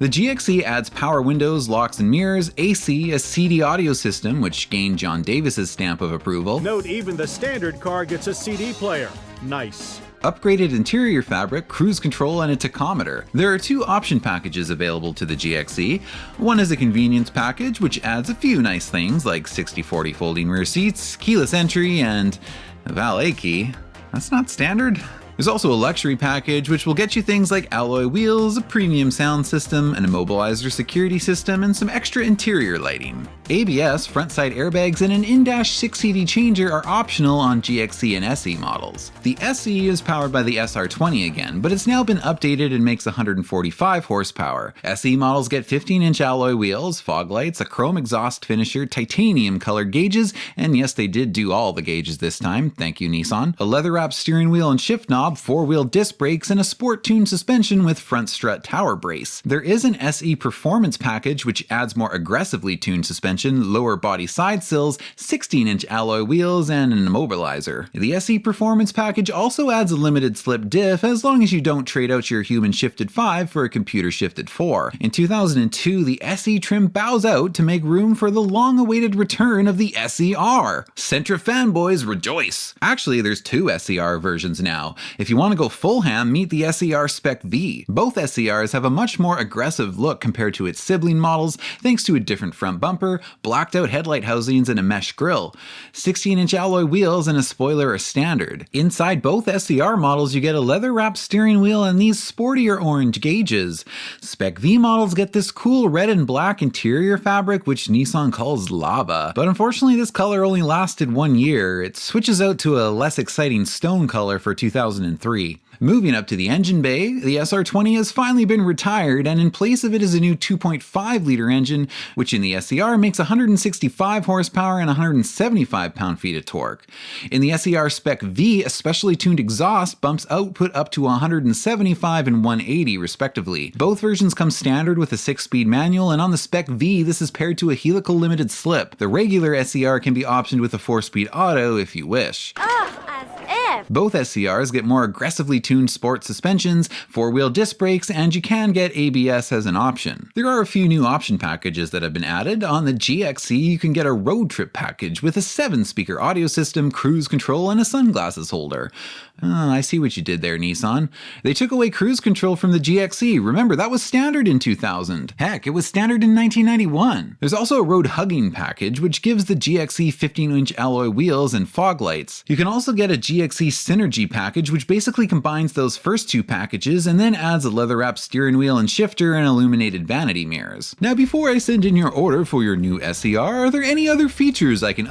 The GXE adds power windows, locks, and mirrors, AC, a CD audio system which gained John Davis's stamp of approval. Note even the standard car gets a CD player. Nice. Upgraded interior fabric, cruise control, and a tachometer. There are 2 option packages available to the GXE. One is a convenience package, which adds a few nice things like 60/40 folding rear seats, keyless entry, and a valet key. That's not standard. There's also a luxury package which will get you things like alloy wheels, a premium sound system, an immobilizer security system, and some extra interior lighting. ABS, front side airbags, and an in-dash 6CD changer are optional on GXE and SE models. The SE is powered by the SR20 again, but it's now been updated and makes 145 horsepower. SE models get 15-inch alloy wheels, fog lights, a chrome exhaust finisher, titanium colored gauges, and yes, they did do all the gauges this time, thank you Nissan, a leather-wrapped steering wheel and shift knob, 4-wheel disc brakes, and a sport-tuned suspension with front strut tower brace. There is an SE Performance package which adds more aggressively tuned suspension, lower body side sills, 16-inch alloy wheels, and an immobilizer. The SE Performance package also adds a limited slip diff as long as you don't trade out your human shifted 5 for a computer shifted 4. In 2002, the SE trim bows out to make room for the long-awaited return of the SER. Sentra fanboys rejoice! Actually, there's 2 SER versions now. If you want to go full ham, meet the SER Spec V. Both SERs have a much more aggressive look compared to its sibling models thanks to a different front bumper, blacked out headlight housings, and a mesh grille. 16-inch alloy wheels and a spoiler are standard. Inside both SER models you get a leather-wrapped steering wheel and these sportier orange gauges. Spec V models get this cool red and black interior fabric which Nissan calls lava. But unfortunately this color only lasted 1 year. It switches out to a less exciting stone color for 2002 2003. Moving up to the engine bay, the SR20 has finally been retired, and in place of it is a new 2.5-liter engine, which in the SCR makes 165 horsepower and 175 pound-feet of torque. In the SCR Spec V, a specially tuned exhaust bumps output up to 175 and 180 respectively. Both versions come standard with a 6-speed manual, and on the Spec V, this is paired to a helical limited slip. The regular SCR can be optioned with a 4-speed auto if you wish. Both SCRs get more aggressively tuned sport suspensions, 4-wheel disc brakes, and you can get ABS as an option. There are a few new option packages that have been added. On the GXC, you can get a road trip package with a 7-speaker audio system, cruise control, and a sunglasses holder. I see what you did there, Nissan. They took away cruise control from the GXC. Remember, that was standard in 2000. Heck, it was standard in 1991. There's also a road hugging package, which gives the GXC 15-inch alloy wheels and fog lights. You can also get a GXC Synergy package, which basically combines those first two packages and then adds a leather-wrapped steering wheel and shifter and illuminated vanity mirrors. Now, before I send in your order for your new SCR, are there any other features I can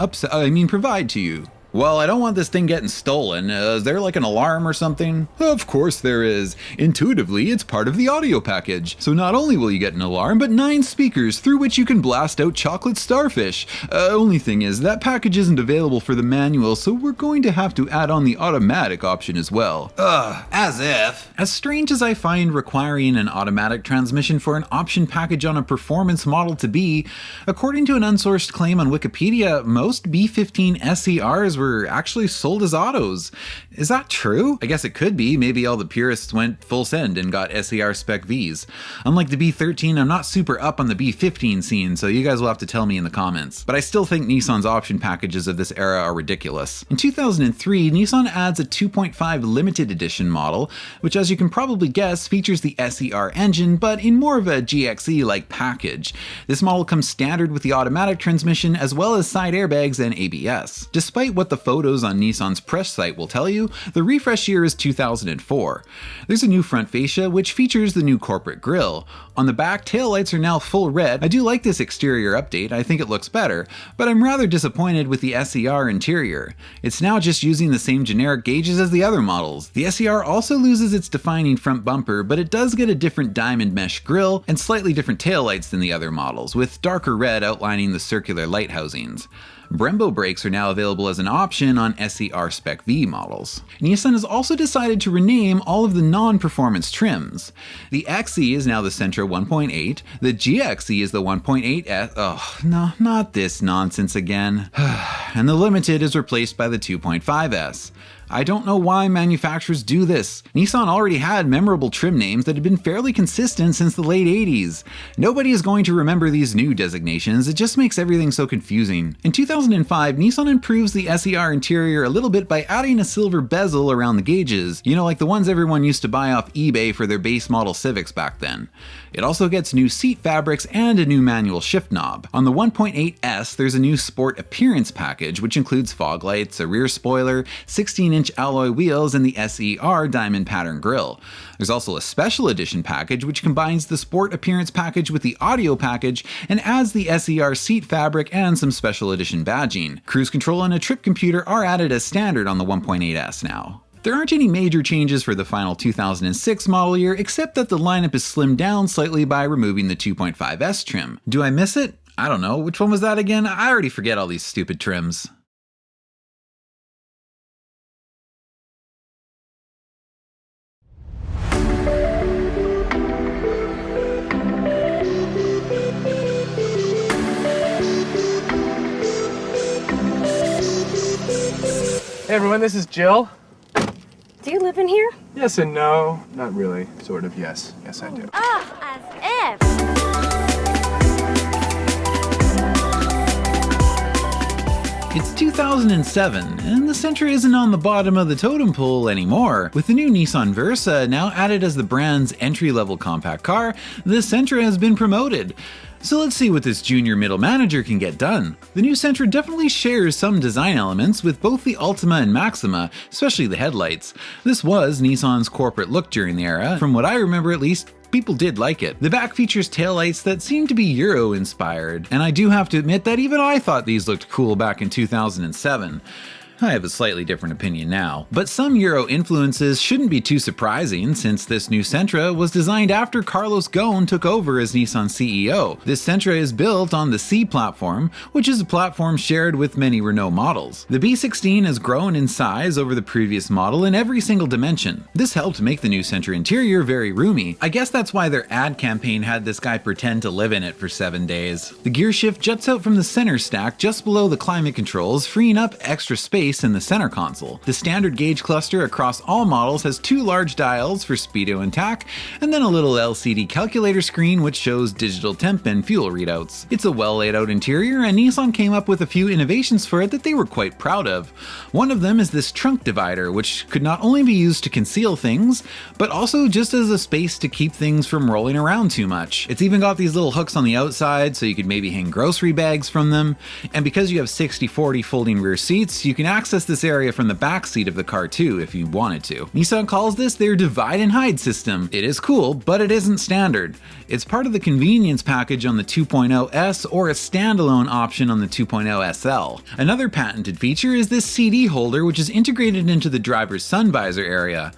provide to you? Well, I don't want this thing getting stolen. Is there like an alarm or something? Of course there is. Intuitively, it's part of the audio package. So not only will you get an alarm, but 9 speakers through which you can blast out chocolate starfish. Only thing is, that package isn't available for the manual, so we're going to have to add on the automatic option as well. As if. As strange as I find requiring an automatic transmission for an option package on a performance model to be, according to an unsourced claim on Wikipedia, most B15 SCRs were actually sold as autos. Is that true? I guess it could be. Maybe all the purists went full send and got SCR Spec Vs. Unlike the B13, I'm not super up on the B15 scene, so you guys will have to tell me in the comments. But I still think Nissan's option packages of this era are ridiculous. In 2003, Nissan adds a 2.5 limited edition model, which as you can probably guess features the SCR engine, but in more of a GXE-like package. This model comes standard with the automatic transmission as well as side airbags and ABS. Despite what the photos on Nissan's press site will tell you, the refresh year is 2004. There's a new front fascia which features the new corporate grille. On the back, taillights are now full red. I do like this exterior update, I think it looks better, but I'm rather disappointed with the SCR interior. It's now just using the same generic gauges as the other models. The SCR also loses its defining front bumper, but it does get a different diamond mesh grille and slightly different taillights than the other models, with darker red outlining the circular light housings. Brembo brakes are now available as an option on SCR Spec V models. Nissan has also decided to rename all of the non-performance trims. The XE is now the Sentra 1.8, the GXE is the 1.8S, oh no, not this nonsense again, and the Limited is replaced by the 2.5S. I don't know why manufacturers do this. Nissan already had memorable trim names that had been fairly consistent since the late 80s. Nobody is going to remember these new designations, it just makes everything so confusing. In 2005, Nissan improves the SCR interior a little bit by adding a silver bezel around the gauges, you know, like the ones everyone used to buy off eBay for their base model Civics back then. It also gets new seat fabrics and a new manual shift knob. On the 1.8S, there's a new sport appearance package, which includes fog lights, a rear spoiler, 16-inch alloy wheels, and the SER diamond pattern grille. There's also a special edition package which combines the sport appearance package with the audio package and adds the SER seat fabric and some special edition badging. Cruise control and a trip computer are added as standard on the 1.8S now. There aren't any major changes for the final 2006 model year, except that the lineup is slimmed down slightly by removing the 2.5S trim. Do I miss it? I don't know. Which one was that again? I already forget all these stupid trims. Hey everyone, this is Jill. Do you live in here? Yes and no. Not really. Sort of, yes. Yes, I do. As if. It's 2007, and the Sentra isn't on the bottom of the totem pole anymore. With the new Nissan Versa now added as the brand's entry-level compact car, the Sentra has been promoted. So let's see what this junior middle manager can get done. The new Sentra definitely shares some design elements with both the Altima and Maxima, especially the headlights. This was Nissan's corporate look during the era. From what I remember at least, people did like it. The back features taillights that seem to be Euro-inspired, and I do have to admit that even I thought these looked cool back in 2007. I have a slightly different opinion now. But some Euro influences shouldn't be too surprising, since this new Sentra was designed after Carlos Ghosn took over as Nissan CEO. This Sentra is built on the C platform, which is a platform shared with many Renault models. The B16 has grown in size over the previous model in every single dimension. This helped make the new Sentra interior very roomy. I guess that's why their ad campaign had this guy pretend to live in it for 7 days. The gear shift juts out from the center stack just below the climate controls, freeing up extra space in the center console. The standard gauge cluster across all models has 2 large dials for speedo and tach, and then a little LCD calculator screen which shows digital temp and fuel readouts. It's a well laid out interior, and Nissan came up with a few innovations for it that they were quite proud of. One of them is this trunk divider, which could not only be used to conceal things, but also just as a space to keep things from rolling around too much. It's even got these little hooks on the outside so you could maybe hang grocery bags from them, and because you have 60/40 folding rear seats, you can access this area from the back seat of the car too if you wanted to. Nissan calls this their divide and hide system. It is cool, but it isn't standard. It's part of the convenience package on the 2.0 S or a standalone option on the 2.0 SL. Another patented feature is this CD holder, which is integrated into the driver's sun visor area.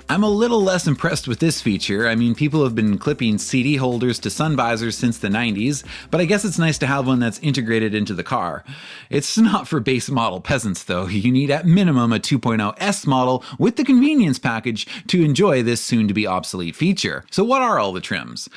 I'm a little less impressed with this feature. I mean, people have been clipping CD holders to sun visors since the 90s, but I guess it's nice to have one that's integrated into the car. It's not for base model peasants though. You need at minimum a 2.0 S model with the convenience package to enjoy this soon to be obsolete feature. So what are all the trims?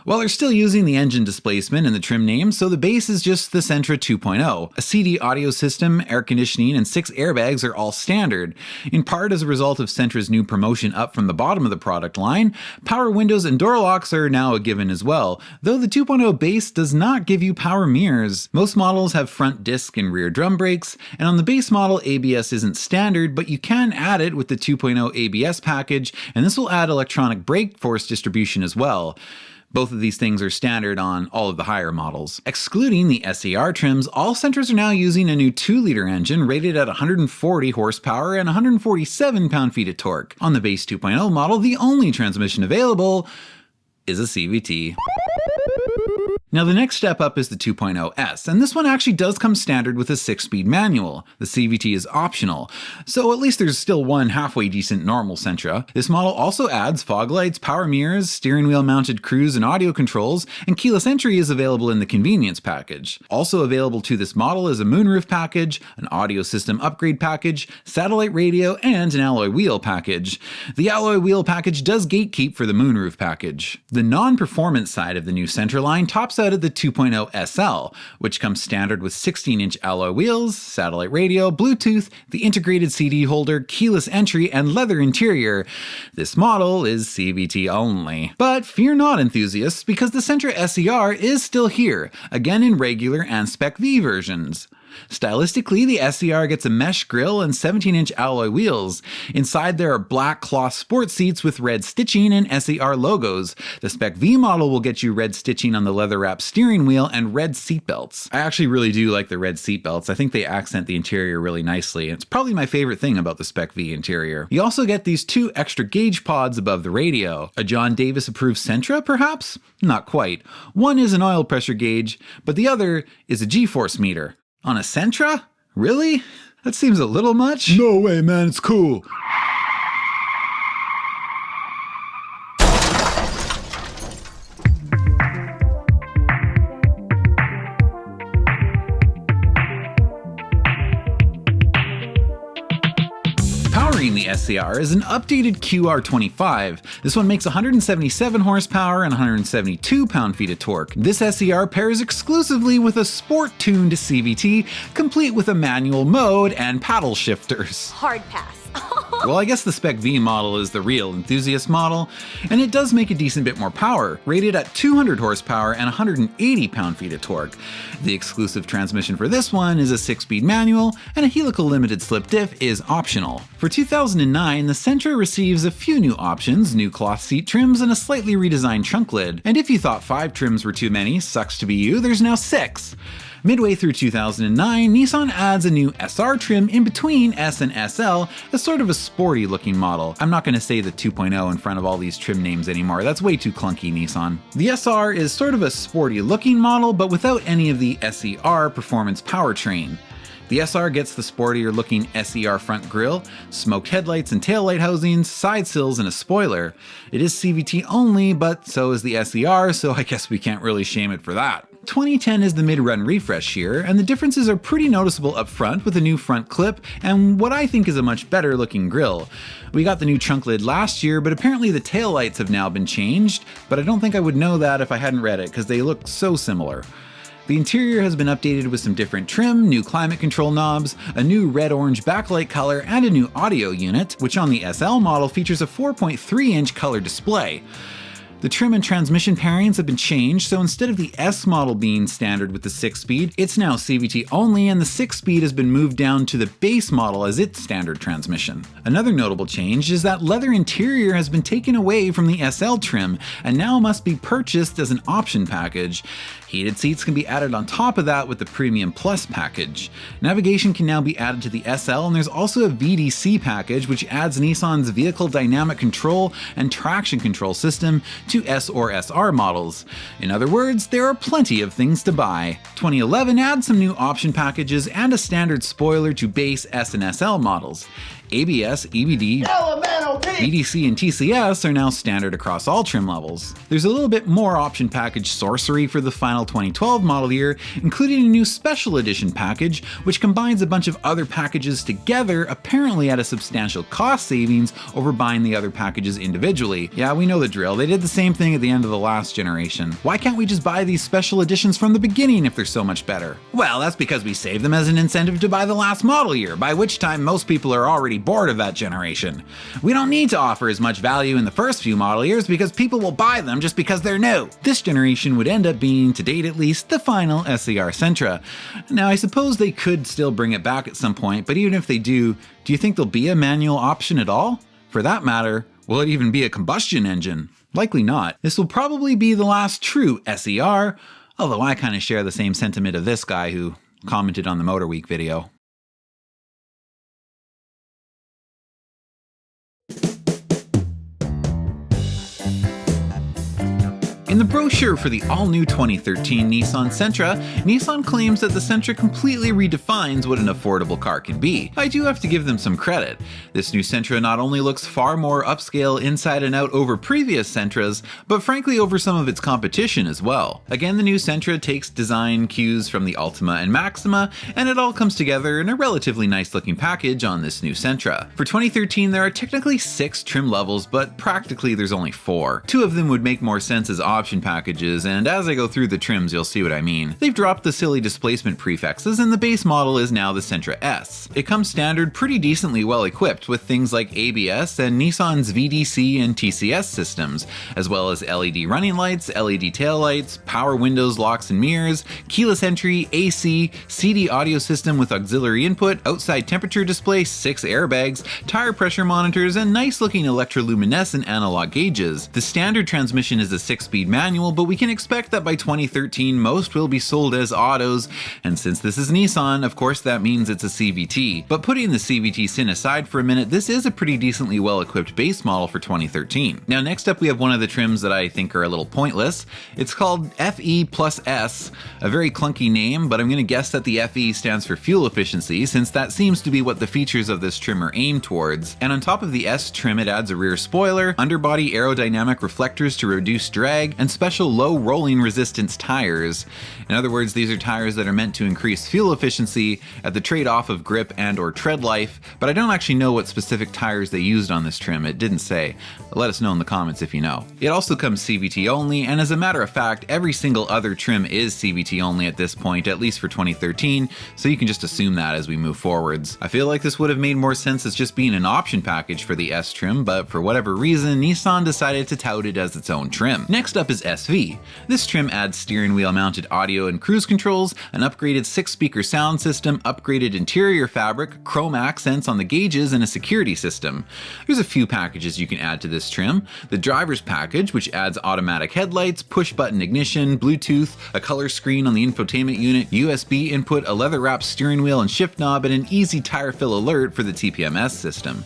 Well, they're still using the engine displacement in the trim name, so the base is just the Sentra 2.0. A CD audio system, air conditioning, and 6 airbags are all standard. In part as a result of Sentra's new promotion up from the bottom of the product line, power windows and door locks are now a given as well, though the 2.0 base does not give you power mirrors. Most models have front disc and rear drum brakes, and on the base model ABS isn't standard, but you can add it with the 2.0 ABS package, and this will add electronic brake force distribution as well. Both of these things are standard on all of the higher models. Excluding the SER trims, all Sentras are now using a new 2-liter engine rated at 140 horsepower and 147 pound-feet of torque. On the base 2.0 model, the only transmission available is a CVT. Now the next step up is the 2.0 S, and this one actually does come standard with a 6-speed manual. The CVT is optional, so at least there's still one halfway decent normal Sentra. This model also adds fog lights, power mirrors, steering wheel mounted cruise and audio controls, and keyless entry is available in the convenience package. Also available to this model is a moonroof package, an audio system upgrade package, satellite radio, and an alloy wheel package. The alloy wheel package does gatekeep for the moonroof package. The non-performance side of the new Sentra line tops out at the 2.0 SL, which comes standard with 16-inch alloy wheels, satellite radio, Bluetooth, the integrated CD holder, keyless entry, and leather interior. This model is CVT only. But fear not, enthusiasts, because the Sentra SER is still here, again in regular and Spec V versions. Stylistically, the SER gets a mesh grille and 17-inch alloy wheels. Inside there are black cloth sport seats with red stitching and SER logos. The Spec V model will get you red stitching on the leather-wrapped steering wheel and red seatbelts. I actually really do like the red seatbelts. I think they accent the interior really nicely, and it's probably my favorite thing about the Spec V interior. You also get these 2 extra gauge pods above the radio. A John Davis-approved Sentra, perhaps? Not quite. One is an oil pressure gauge, but the other is a G-force meter. On a Sentra? Really? That seems a little much. No way, man, it's cool. Powering the SER is an updated QR25. This one makes 177 horsepower and 172 pound-feet of torque. This SER pairs exclusively with a sport-tuned CVT, complete with a manual mode and paddle shifters. Hard pass. Well, I guess the Spec V model is the real enthusiast model, and it does make a decent bit more power, rated at 200 horsepower and 180 pound-feet of torque. The exclusive transmission for this one is a 6-speed manual, and a helical limited slip diff is optional. For 2009, the Sentra receives a few new options, new cloth seat trims, and a slightly redesigned trunk lid. And if you thought 5 trims were too many, sucks to be you, there's now 6. Midway through 2009, Nissan adds a new SR trim in between S and SL as sort of a sporty looking model. I'm not going to say the 2.0 in front of all these trim names anymore, that's way too clunky, Nissan. The SR is sort of a sporty looking model, but without any of the SER performance powertrain. The SR gets the sportier looking SER front grille, smoked headlights and taillight housings, side sills and a spoiler. It is CVT only, but so is the SER, so I guess we can't really shame it for that. 2010 is the mid-run refresh year, and the differences are pretty noticeable up front with a new front clip and what I think is a much better looking grille. We got the new trunk lid last year, but apparently the taillights have now been changed, but I don't think I would know that if I hadn't read it because they look so similar. The interior has been updated with some different trim, new climate control knobs, a new red-orange backlight color, and a new audio unit, which on the SL model features a 4.3-inch color display. The trim and transmission pairings have been changed, so instead of the S model being standard with the 6-speed, it's now CVT only, and the 6-speed has been moved down to the base model as its standard transmission. Another notable change is that leather interior has been taken away from the SL trim and now must be purchased as an option package. Heated seats can be added on top of that with the Premium Plus package. Navigation can now be added to the SL, and there's also a VDC package which adds Nissan's vehicle dynamic control and traction control system to S or SR models. In other words, there are plenty of things to buy. 2011 adds some new option packages and a standard spoiler to base S and SL models. ABS, EBD, VDC, and TCS are now standard across all trim levels. There's a little bit more option package sorcery for the final 2012 model year, including a new special edition package, which combines a bunch of other packages together, apparently at a substantial cost savings over buying the other packages individually. Yeah, we know the drill. They did the same thing at the end of the last generation. Why can't we just buy these special editions from the beginning if they're so much better? Well, that's because we save them as an incentive to buy the last model year, by which time most people are already bored of that generation. We don't need to offer as much value in the first few model years because people will buy them just because they're new. This generation would end up being, to date at least, the final SER Sentra. Now I suppose they could still bring it back at some point, but even if they do you think there'll be a manual option at all? For that matter, will it even be a combustion engine? Likely not. This will probably be the last true SER, although I kind of share the same sentiment of this guy who commented on the Motor Week video. In the brochure for the all-new 2013 Nissan Sentra, Nissan claims that the Sentra completely redefines what an affordable car can be. I do have to give them some credit. This new Sentra not only looks far more upscale inside and out over previous Sentras, but frankly over some of its competition as well. Again, the new Sentra takes design cues from the Altima and Maxima, and it all comes together in a relatively nice looking package on this new Sentra. For 2013, there are technically 6 trim levels, but practically there's only 4. 2 of them would make more sense as option packages, and as I go through the trims you'll see what I mean. They've dropped the silly displacement prefixes, and the base model is now the Sentra S. It comes standard pretty decently well equipped with things like ABS and Nissan's VDC and TCS systems, as well as LED running lights, LED taillights, power windows, locks and mirrors, keyless entry, AC, CD audio system with auxiliary input, outside temperature display, 6 airbags, tire pressure monitors, and nice looking electroluminescent analog gauges. The standard transmission is a 6-speed manual, but we can expect that by 2013 most will be sold as autos, and since this is Nissan, of course that means it's a CVT. But putting the CVT sin aside for a minute, this is a pretty decently well equipped base model for 2013. Now next up we have one of the trims that I think are a little pointless. It's called FE plus S, a very clunky name, but I'm going to guess that the FE stands for fuel efficiency, since that seems to be what the features of this trim are aimed towards. And on top of the S trim it adds a rear spoiler, underbody aerodynamic reflectors to reduce drag, and special low rolling resistance tires. In other words, these are tires that are meant to increase fuel efficiency at the trade-off of grip and or tread life, but I don't actually know what specific tires they used on this trim. It didn't say. Let us know in the comments if you know. It also comes CVT only, and as a matter of fact, every single other trim is CVT only at this point, at least for 2013, so you can just assume that as we move forwards. I feel like this would have made more sense as just being an option package for the S trim, but for whatever reason, Nissan decided to tout it as its own trim. Next up is SV. This trim adds steering wheel mounted audio and cruise controls, an upgraded 6-speaker sound system, upgraded interior fabric, chrome accents on the gauges, and a security system. There's a few packages you can add to this trim. The driver's package, which adds automatic headlights, push button ignition, Bluetooth, a color screen on the infotainment unit, USB input, a leather wrapped steering wheel and shift knob, and an easy tire fill alert for the TPMS system.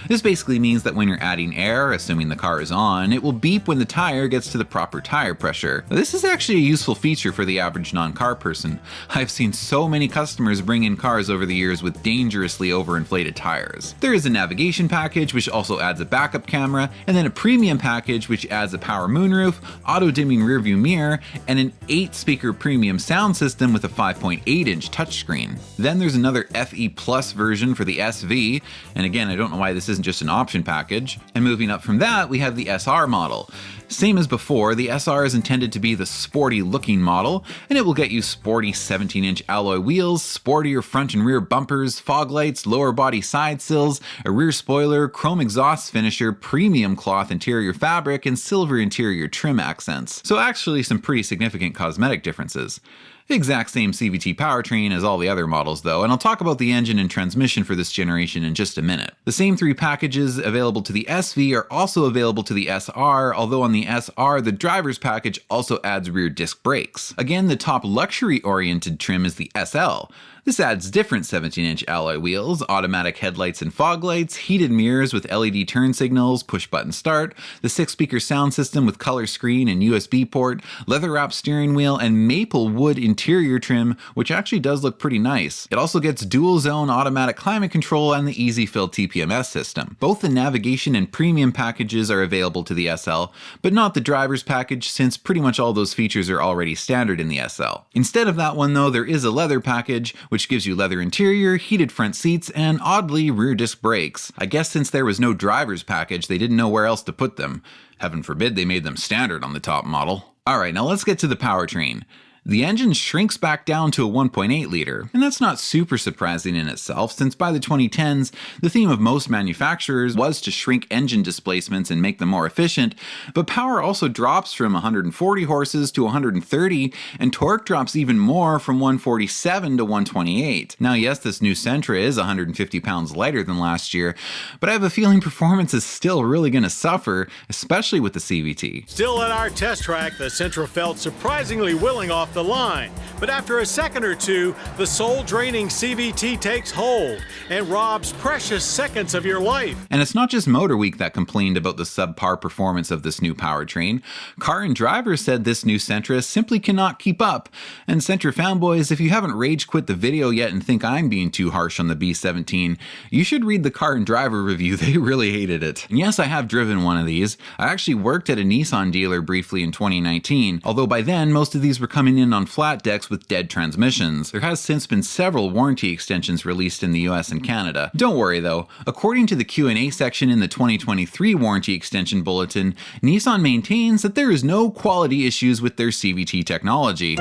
This basically means that when you're adding air, assuming the car is on, it will beep when the tire gets to the proper upper tire pressure. This is actually a useful feature for the average non-car person. I've seen so many customers bring in cars over the years with dangerously overinflated tires. There is a navigation package which also adds a backup camera, and then a premium package which adds a power moonroof, auto-dimming rearview mirror, and an 8-speaker premium sound system with a 5.8-inch touchscreen. Then there's another FE Plus version for the SV, and again, I don't know why this isn't just an option package. And moving up from that, we have the SR model. Same as before, the SR is intended to be the sporty looking model, and it will get you sporty 17-inch alloy wheels, sportier front and rear bumpers, fog lights, lower body side sills, a rear spoiler, chrome exhaust finisher, premium cloth interior fabric, and silver interior trim accents. So actually some pretty significant cosmetic differences. The exact same CVT powertrain as all the other models though, and I'll talk about the engine and transmission for this generation in just a minute. The same 3 packages available to the SV are also available to the SR, although on the SR the driver's package also adds rear disc brakes. Again, the top luxury oriented trim is the SL. This adds different 17-inch alloy wheels, automatic headlights and fog lights, heated mirrors with LED turn signals, push-button start, the 6-speaker sound system with color screen and USB port, leather-wrapped steering wheel, and maple wood interior trim, which actually does look pretty nice. It also gets dual-zone automatic climate control and the Easy Fill TPMS system. Both the navigation and premium packages are available to the SL, but not the driver's package since pretty much all those features are already standard in the SL. Instead of that one though, there is a leather package, which gives you leather interior, heated front seats, and oddly rear disc brakes. I guess since there was no driver's package, they didn't know where else to put them. Heaven forbid they made them standard on the top model. Alright, now let's get to the powertrain. The engine shrinks back down to a 1.8 liter, and that's not super surprising in itself since by the 2010s, the theme of most manufacturers was to shrink engine displacements and make them more efficient, but power also drops from 140 horses to 130, and torque drops even more from 147 to 128. Now yes, this new Sentra is 150 pounds lighter than last year, but I have a feeling performance is still really going to suffer, especially with the CVT. Still at our test track, the Sentra felt surprisingly willing off the line, but after a second or two, the soul-draining CVT takes hold and robs precious seconds of your life. And it's not just Motor Week that complained about the subpar performance of this new powertrain. Car and Driver said this new Sentra simply cannot keep up. And Sentra fanboys, if you haven't rage quit the video yet and think I'm being too harsh on the B17, you should read the Car and Driver review. They really hated it. And yes, I have driven one of these. I actually worked at a Nissan dealer briefly in 2019, although by then most of these were coming in on flat decks with dead transmissions. There has since been several warranty extensions released in the US and Canada. Don't worry though, according to the Q&A section in the 2023 warranty extension bulletin, Nissan maintains that there is no quality issues with their CVT technology.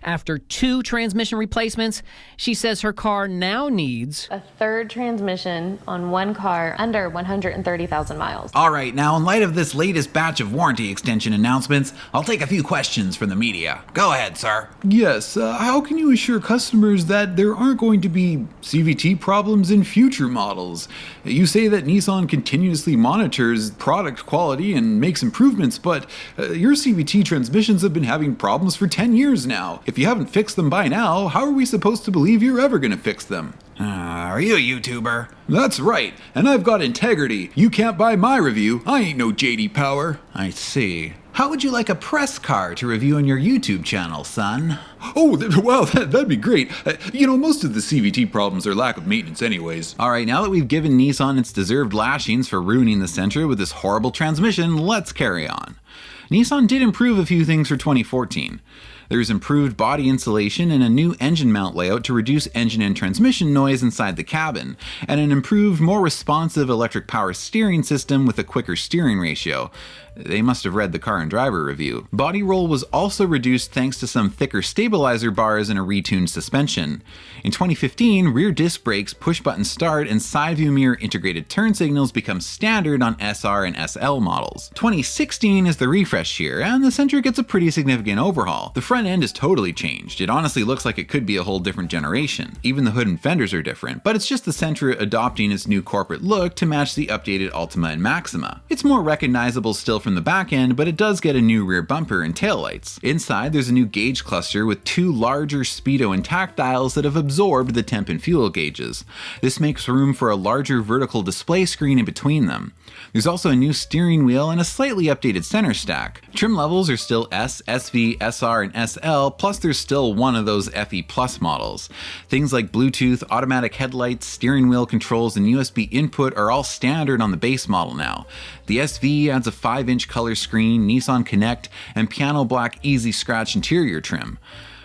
After 2 transmission replacements, she says her car now needs a 3rd transmission on one car under 130,000 miles. Alright, now in light of this latest batch of warranty extension announcements, I'll take a few questions from the media. Go ahead, sir. Yes, how can you assure customers that there aren't going to be CVT problems in future models? You say that Nissan continuously monitors product quality and makes improvements, but your CVT transmissions have been having problems for 10 years now. If you haven't fixed them by now, how are we supposed to believe you're ever gonna fix them? Are you a YouTuber? That's right, and I've got integrity. You can't buy my review. I ain't no JD Power. I see. How would you like a press car to review on your YouTube channel, son? Oh, well, that'd be great. You know, most of the CVT problems are lack of maintenance anyways. Alright, now that we've given Nissan its deserved lashings for ruining the Sentra with this horrible transmission, let's carry on. Nissan did improve a few things for 2014. There's improved body insulation and a new engine mount layout to reduce engine and transmission noise inside the cabin, and an improved, more responsive electric power steering system with a quicker steering ratio. They must have read the Car and Driver review. Body roll was also reduced thanks to some thicker stabilizer bars and a retuned suspension. In 2015, rear disc brakes, push-button start, and side view mirror integrated turn signals become standard on SR and SL models. 2016 is the refresh year, and the Sentra gets a pretty significant overhaul. The front front end is totally changed. It honestly looks like it could be a whole different generation. Even the hood and fenders are different, but it's just the Sentra adopting its new corporate look to match the updated Ultima and Maxima. It's more recognizable still from the back end, but it does get a new rear bumper and taillights. Inside, there's a new gauge cluster with two larger speedo and tactiles that have absorbed the temp and fuel gauges. This makes room for a larger vertical display screen in between them. There's also a new steering wheel and a slightly updated center stack. Trim levels are still S, SV, SR, and SL, plus there's still one of those FE Plus models. Things like Bluetooth, automatic headlights, steering wheel controls, and USB input are all standard on the base model now. The SV adds a 5-inch color screen, Nissan Connect, and piano black easy scratch interior trim.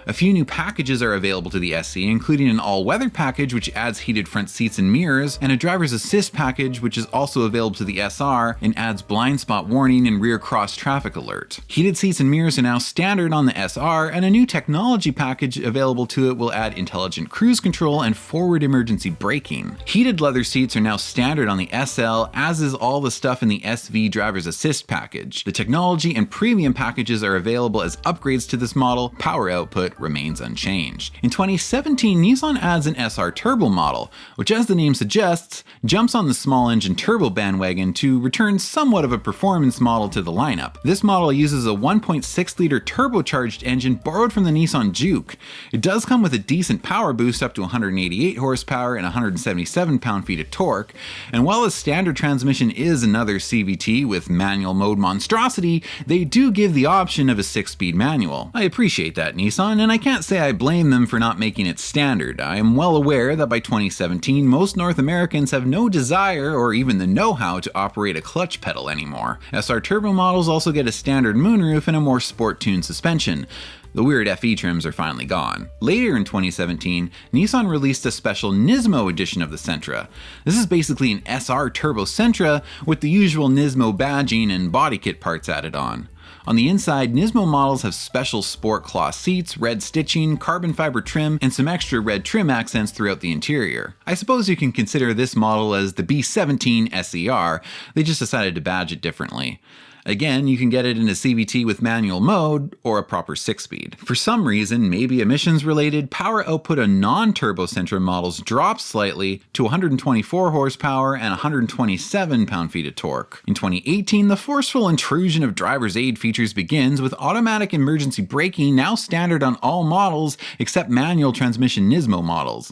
A few new packages are available to the SE, including an all-weather package which adds heated front seats and mirrors, and a driver's assist package which is also available to the SR and adds blind spot warning and rear cross traffic alert. Heated seats and mirrors are now standard on the SR, and a new technology package available to it will add intelligent cruise control and forward emergency braking. Heated leather seats are now standard on the SL, as is all the stuff in the SV driver's assist package. The technology and premium packages are available as upgrades to this model. Power output remains unchanged. In 2017, Nissan adds an SR Turbo model, which, as the name suggests, jumps on the small engine turbo bandwagon to return somewhat of a performance model to the lineup. This model uses a 1.6-liter turbocharged engine borrowed from the Nissan Juke. It does come with a decent power boost up to 188 horsepower and 177 pound-feet of torque, and while a standard transmission is another CVT with manual mode monstrosity, they do give the option of a 6-speed manual. I appreciate that, Nissan, and I can't say I blame them for not making it standard. I am well aware that by 2017, most North Americans have no desire or even the know-how to operate a clutch pedal anymore. SR Turbo models also get a standard moonroof and a more sport-tuned suspension. The weird FE trims are finally gone. Later in 2017, Nissan released a special Nismo edition of the Sentra. This is basically an SR Turbo Sentra with the usual Nismo badging and body kit parts added on. On the inside, Nismo models have special sport cloth seats, red stitching, carbon fiber trim, and some extra red trim accents throughout the interior. I suppose you can consider this model as the B17 SER, they just decided to badge it differently. Again, you can get it in a CVT with manual mode or a proper 6-speed. For some reason, maybe emissions related, power output on non-turbo Sentra models drops slightly to 124 horsepower and 127 pound-feet of torque. In 2018, the forceful intrusion of driver's aid features begins with automatic emergency braking now standard on all models except manual transmission Nismo models.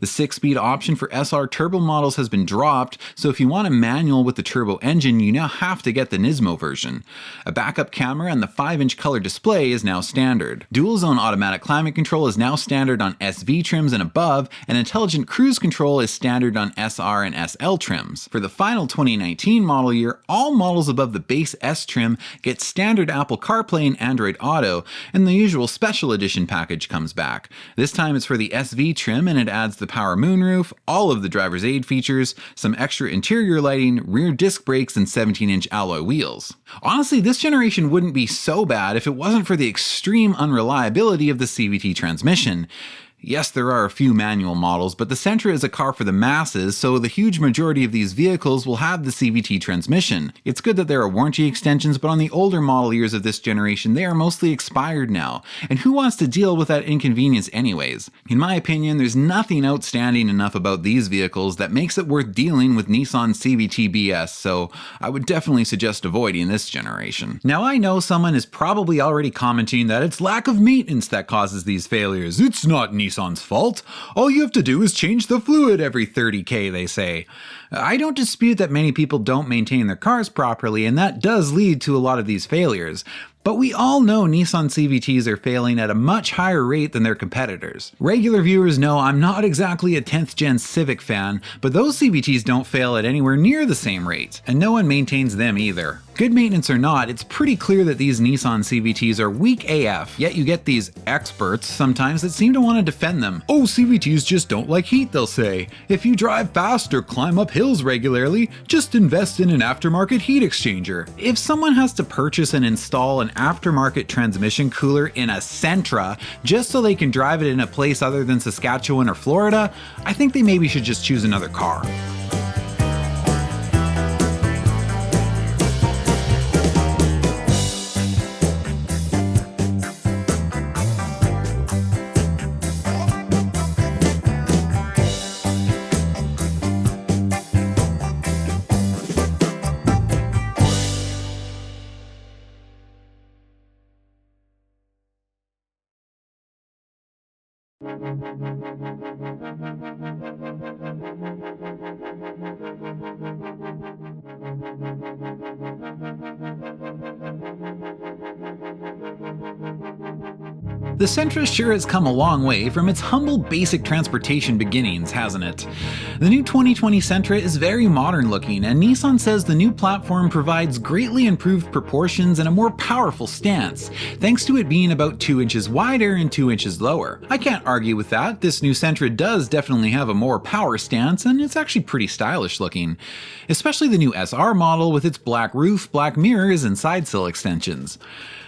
The 6-speed option for SR turbo models has been dropped, so if you want a manual with the turbo engine, you now have to get the Nismo version. A backup camera and the 5-inch color display is now standard. Dual zone automatic climate control is now standard on SV trims and above, and intelligent cruise control is standard on SR and SL trims. For the final 2019 model year, all models above the base S trim get standard Apple CarPlay and Android Auto, and the usual special edition package comes back. This time it's for the SV trim and it adds the power moonroof, all of the driver's aid features, some extra interior lighting, rear disc brakes, and 17-inch alloy wheels. Honestly, this generation wouldn't be so bad if it wasn't for the extreme unreliability of the CVT transmission. Yes, there are a few manual models, but the Sentra is a car for the masses, so the huge majority of these vehicles will have the CVT transmission. It's good that there are warranty extensions, but on the older model years of this generation, they are mostly expired now, and who wants to deal with that inconvenience anyways? In my opinion, there's nothing outstanding enough about these vehicles that makes it worth dealing with Nissan CVT BS, so I would definitely suggest avoiding this generation. Now I know someone is probably already commenting that it's lack of maintenance that causes these failures. It's not Nissan's fault. All you have to do is change the fluid every 30k, they say. I don't dispute that many people don't maintain their cars properly, and that does lead to a lot of these failures. But we all know Nissan CVTs are failing at a much higher rate than their competitors. Regular viewers know I'm not exactly a 10th gen Civic fan, but those CVTs don't fail at anywhere near the same rate, and no one maintains them either. Good maintenance or not, it's pretty clear that these Nissan CVTs are weak AF, yet you get these experts sometimes that seem to want to defend them. Oh, CVTs just don't like heat, they'll say. If you drive fast or climb up hills regularly, just invest in an aftermarket heat exchanger. If someone has to purchase and install an aftermarket transmission cooler in a Sentra just so they can drive it in a place other than Saskatchewan or Florida, I think they maybe should just choose another car. The Sentra sure has come a long way from its humble basic transportation beginnings, hasn't it? The new 2020 Sentra is very modern looking, and Nissan says the new platform provides greatly improved proportions and a more powerful stance, thanks to it being about 2 inches wider and 2 inches lower. I can't argue with that. This new Sentra does definitely have a more power stance, and it's actually pretty stylish looking. Especially the new SR model with its black roof, black mirrors, and side sill extensions.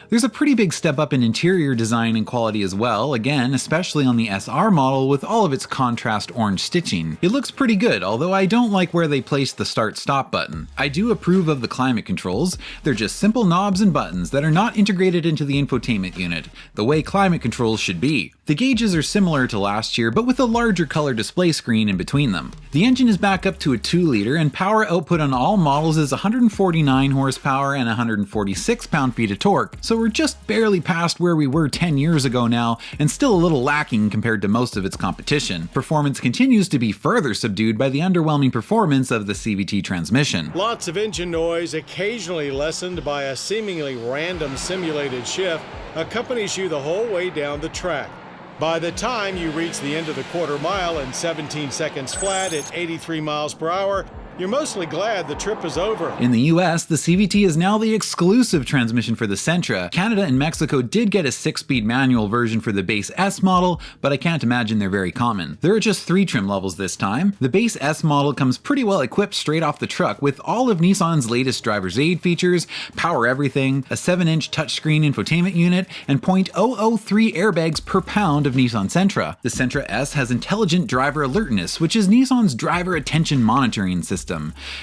There's a pretty big step up in interior design and quality as well, again, especially on the SR model with all of its contrast orange stitching. It looks pretty good, although I don't like where they placed the start-stop button. I do approve of the climate controls. They're just simple knobs and buttons that are not integrated into the infotainment unit, the way climate controls should be. The gauges are similar to last year, but with a larger color display screen in between them. The engine is back up to a 2-liter, and power output on all models is 149 horsepower and 146 pound-feet of torque, so we're just barely past where we were 10 years ago now, and still a little lacking compared to most of its competition. Performance continues to be further subdued by the underwhelming performance of the CVT transmission. Lots of engine noise, occasionally lessened by a seemingly random simulated shift, accompanies you the whole way down the track. By the time you reach the end of the quarter mile in 17 seconds flat at 83 miles per hour, you're mostly glad the trip is over. In the US, the CVT is now the exclusive transmission for the Sentra. Canada and Mexico did get a 6-speed manual version for the base S model, but I can't imagine they're very common. There are just 3 trim levels this time. The base S model comes pretty well equipped straight off the truck with all of Nissan's latest driver's aid features, power everything, a 7-inch touchscreen infotainment unit, and .003 airbags per pound of Nissan Sentra. The Sentra S has intelligent driver alertness, which is Nissan's driver attention monitoring system.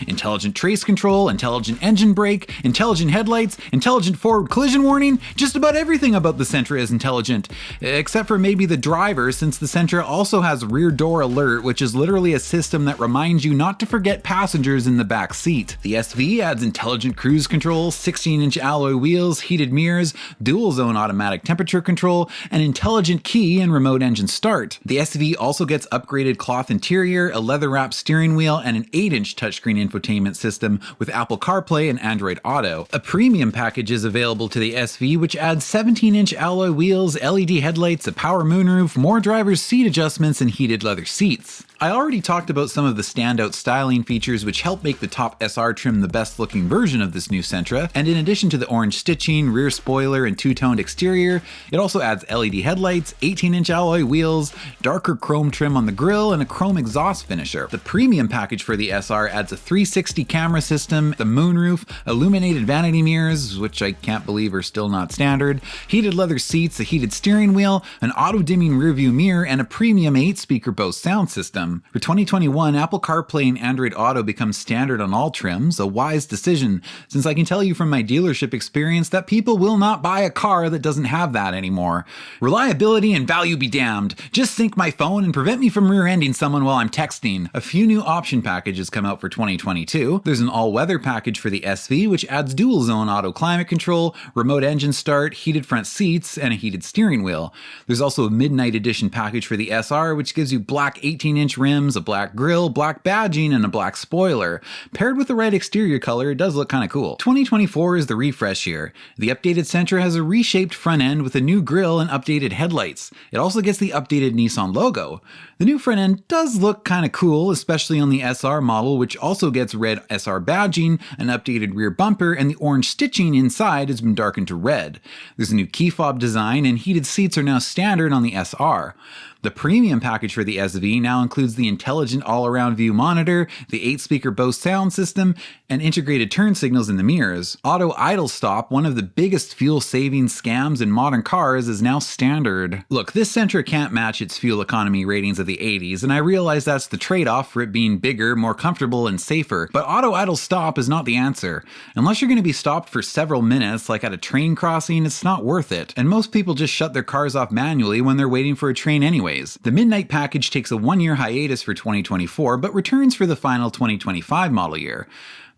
Intelligent trace control, intelligent engine brake, intelligent headlights, intelligent forward collision warning. Just about everything about the Sentra is intelligent, except for maybe the driver, since the Sentra also has rear door alert, which is literally a system that reminds you not to forget passengers in the back seat. The SV adds intelligent cruise control, 16-inch alloy wheels, heated mirrors, dual zone automatic temperature control, an intelligent key and remote engine start. The SV also gets upgraded cloth interior, a leather-wrapped steering wheel, and an 8-inch touchscreen infotainment system with Apple CarPlay and Android Auto. A premium package is available to the SV, which adds 17-inch alloy wheels, LED headlights, a power moonroof, more driver's seat adjustments, and heated leather seats. I already talked about some of the standout styling features which help make the top SR trim the best looking version of this new Sentra, and in addition to the orange stitching, rear spoiler, and two-toned exterior, it also adds LED headlights, 18-inch alloy wheels, darker chrome trim on the grille, and a chrome exhaust finisher. The premium package for the SR adds a 360 camera system, the moonroof, illuminated vanity mirrors, which I can't believe are still not standard, heated leather seats, a heated steering wheel, an auto-dimming rearview mirror, and a premium 8-speaker Bose sound system. For 2021, Apple CarPlay and Android Auto become standard on all trims, a wise decision, since I can tell you from my dealership experience that people will not buy a car that doesn't have that anymore. Reliability and value be damned. Just sync my phone and prevent me from rear-ending someone while I'm texting. A few new option packages come out for 2022. There's an all-weather package for the SV, which adds dual-zone auto climate control, remote engine start, heated front seats, and a heated steering wheel. There's also a midnight edition package for the SR, which gives you black 18-inch rims, a black grille, black badging, and a black spoiler. Paired with the red exterior color, it does look kinda cool. 2024 is the refresh year. The updated Sentra has a reshaped front end with a new grille and updated headlights. It also gets the updated Nissan logo. The new front end does look kinda cool, especially on the SR model, which also gets red SR badging, an updated rear bumper, and the orange stitching inside has been darkened to red. There's a new key fob design, and heated seats are now standard on the SR. The premium package for the SV now includes the intelligent all-around view monitor, the 8-speaker Bose sound system, and integrated turn signals in the mirrors. Auto idle stop, one of the biggest fuel-saving scams in modern cars, is now standard. Look, this Sentra can't match its fuel economy ratings of the 80s, and I realize that's the trade-off for it being bigger, more comfortable, and safer, but auto idle stop is not the answer. Unless you're going to be stopped for several minutes, like at a train crossing, it's not worth it, and most people just shut their cars off manually when they're waiting for a train anyways. The Midnight package takes a 1-year hiatus for 2024, but returns for the final 2025 model year.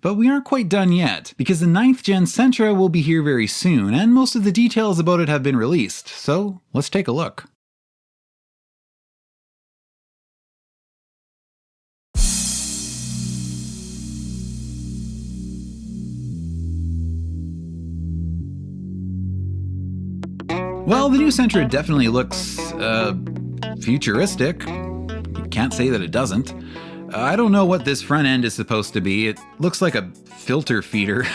But we aren't quite done yet, because the 9th gen Sentra will be here very soon, and most of the details about it have been released, so let's take a look. Well, the new Sentra definitely looks, futuristic. Can't say that it doesn't. I don't know what this front end is supposed to be. It looks like a filter feeder.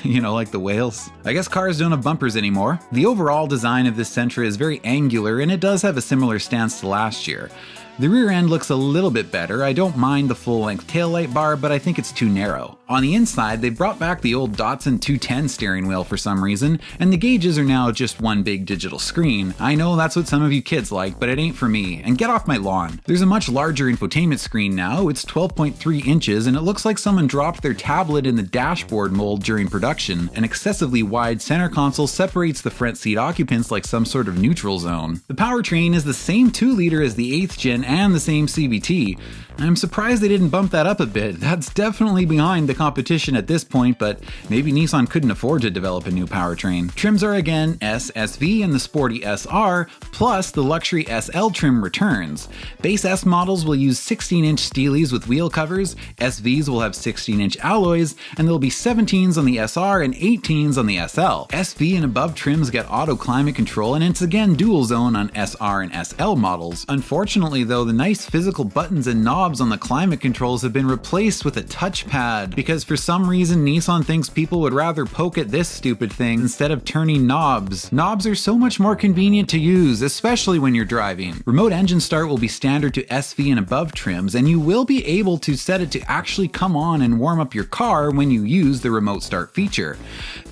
You know, like the whales. I guess cars don't have bumpers anymore. The overall design of this Sentra is very angular, and it does have a similar stance to last year. The rear end looks a little bit better. I don't mind the full-length taillight bar, but I think it's too narrow. On the inside, they brought back the old Datsun 210 steering wheel for some reason, and the gauges are now just one big digital screen. I know that's what some of you kids like, but it ain't for me, and get off my lawn. There's a much larger infotainment screen now. It's 12.3 inches, and it looks like someone dropped their tablet in the dashboard mold during production. An excessively wide center console separates the front seat occupants like some sort of neutral zone. The powertrain is the same 2-liter as the 8th gen and the same CVT. I'm surprised they didn't bump that up a bit. That's definitely behind the competition at this point, but maybe Nissan couldn't afford to develop a new powertrain. Trims are again S, SV, and the sporty SR, plus the luxury SL trim returns. Base S models will use 16-inch steelies with wheel covers, SVs will have 16-inch alloys, and there'll be 17s on the SR and 18s on the SL. SV and above trims get auto climate control, and it's again dual zone on SR and SL models. Unfortunately though, the nice physical buttons and knobs on the climate controls have been replaced with a touchpad, because for some reason Nissan thinks people would rather poke at this stupid thing instead of turning knobs. Knobs are so much more convenient to use, especially when you're driving. Remote engine start will be standard to SV and above trims, and you will be able to set it to actually come on and warm up your car when you use the remote start feature,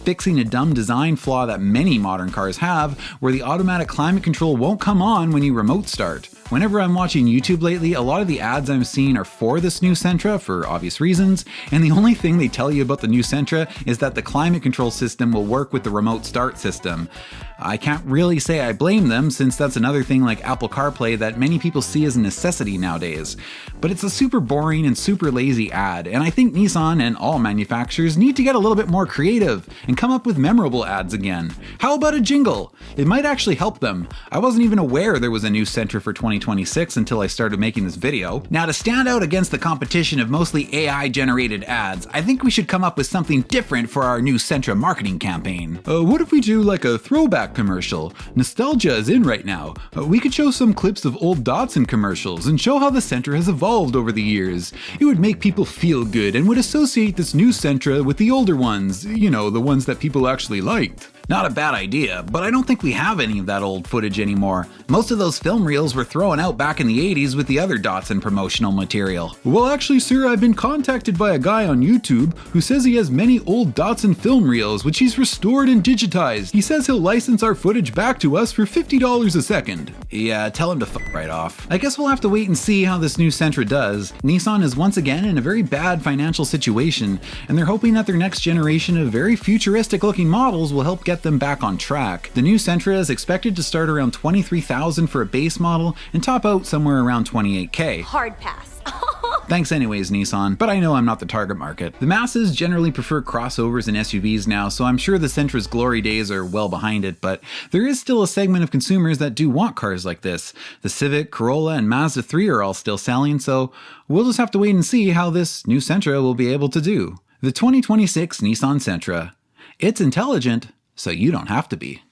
fixing a dumb design flaw that many modern cars have, where the automatic climate control won't come on when you remote start. Whenever I'm watching YouTube lately, a lot of the ads I'm seeing are for this new Sentra for obvious reasons, and the only thing they tell you about the new Sentra is that the climate control system will work with the remote start system. I can't really say I blame them, since that's another thing like Apple CarPlay that many people see as a necessity nowadays. But it's a super boring and super lazy ad, and I think Nissan and all manufacturers need to get a little bit more creative and come up with memorable ads again. How about a jingle? It might actually help them. I wasn't even aware there was a new Sentra for 2026 until I started making this video. Now, to stand out against the competition of mostly AI generated ads, I think we should come up with something different for our new Sentra marketing campaign. What if we do like a throwback commercial? Nostalgia is in right now. We could show some clips of old Datsun commercials and show how the Sentra has evolved over the years. It would make people feel good and would associate this new Sentra with the older ones, you know, the ones that people actually liked. Not a bad idea, but I don't think we have any of that old footage anymore. Most of those film reels were thrown out back in the 80s with the other Datsun promotional material. Well, actually, sir, I've been contacted by a guy on YouTube who says he has many old Datsun film reels which he's restored and digitized. He says he'll license our footage back to us for $50 a second. Yeah, tell him to fuck right off. I guess we'll have to wait and see how this new Sentra does. Nissan is once again in a very bad financial situation, and they're hoping that their next generation of very futuristic looking models will help get them back on track. The new Sentra is expected to start around $23,000 for a base model and top out somewhere around $28,000. Hard pass. Thanks anyways, Nissan, but I know I'm not the target market. The masses generally prefer crossovers and SUVs now, so I'm sure the Sentra's glory days are well behind it, but there is still a segment of consumers that do want cars like this. The Civic, Corolla, and Mazda 3 are all still selling, so we'll just have to wait and see how this new Sentra will be able to do. The 2026 Nissan Sentra. It's intelligent, so you don't have to be.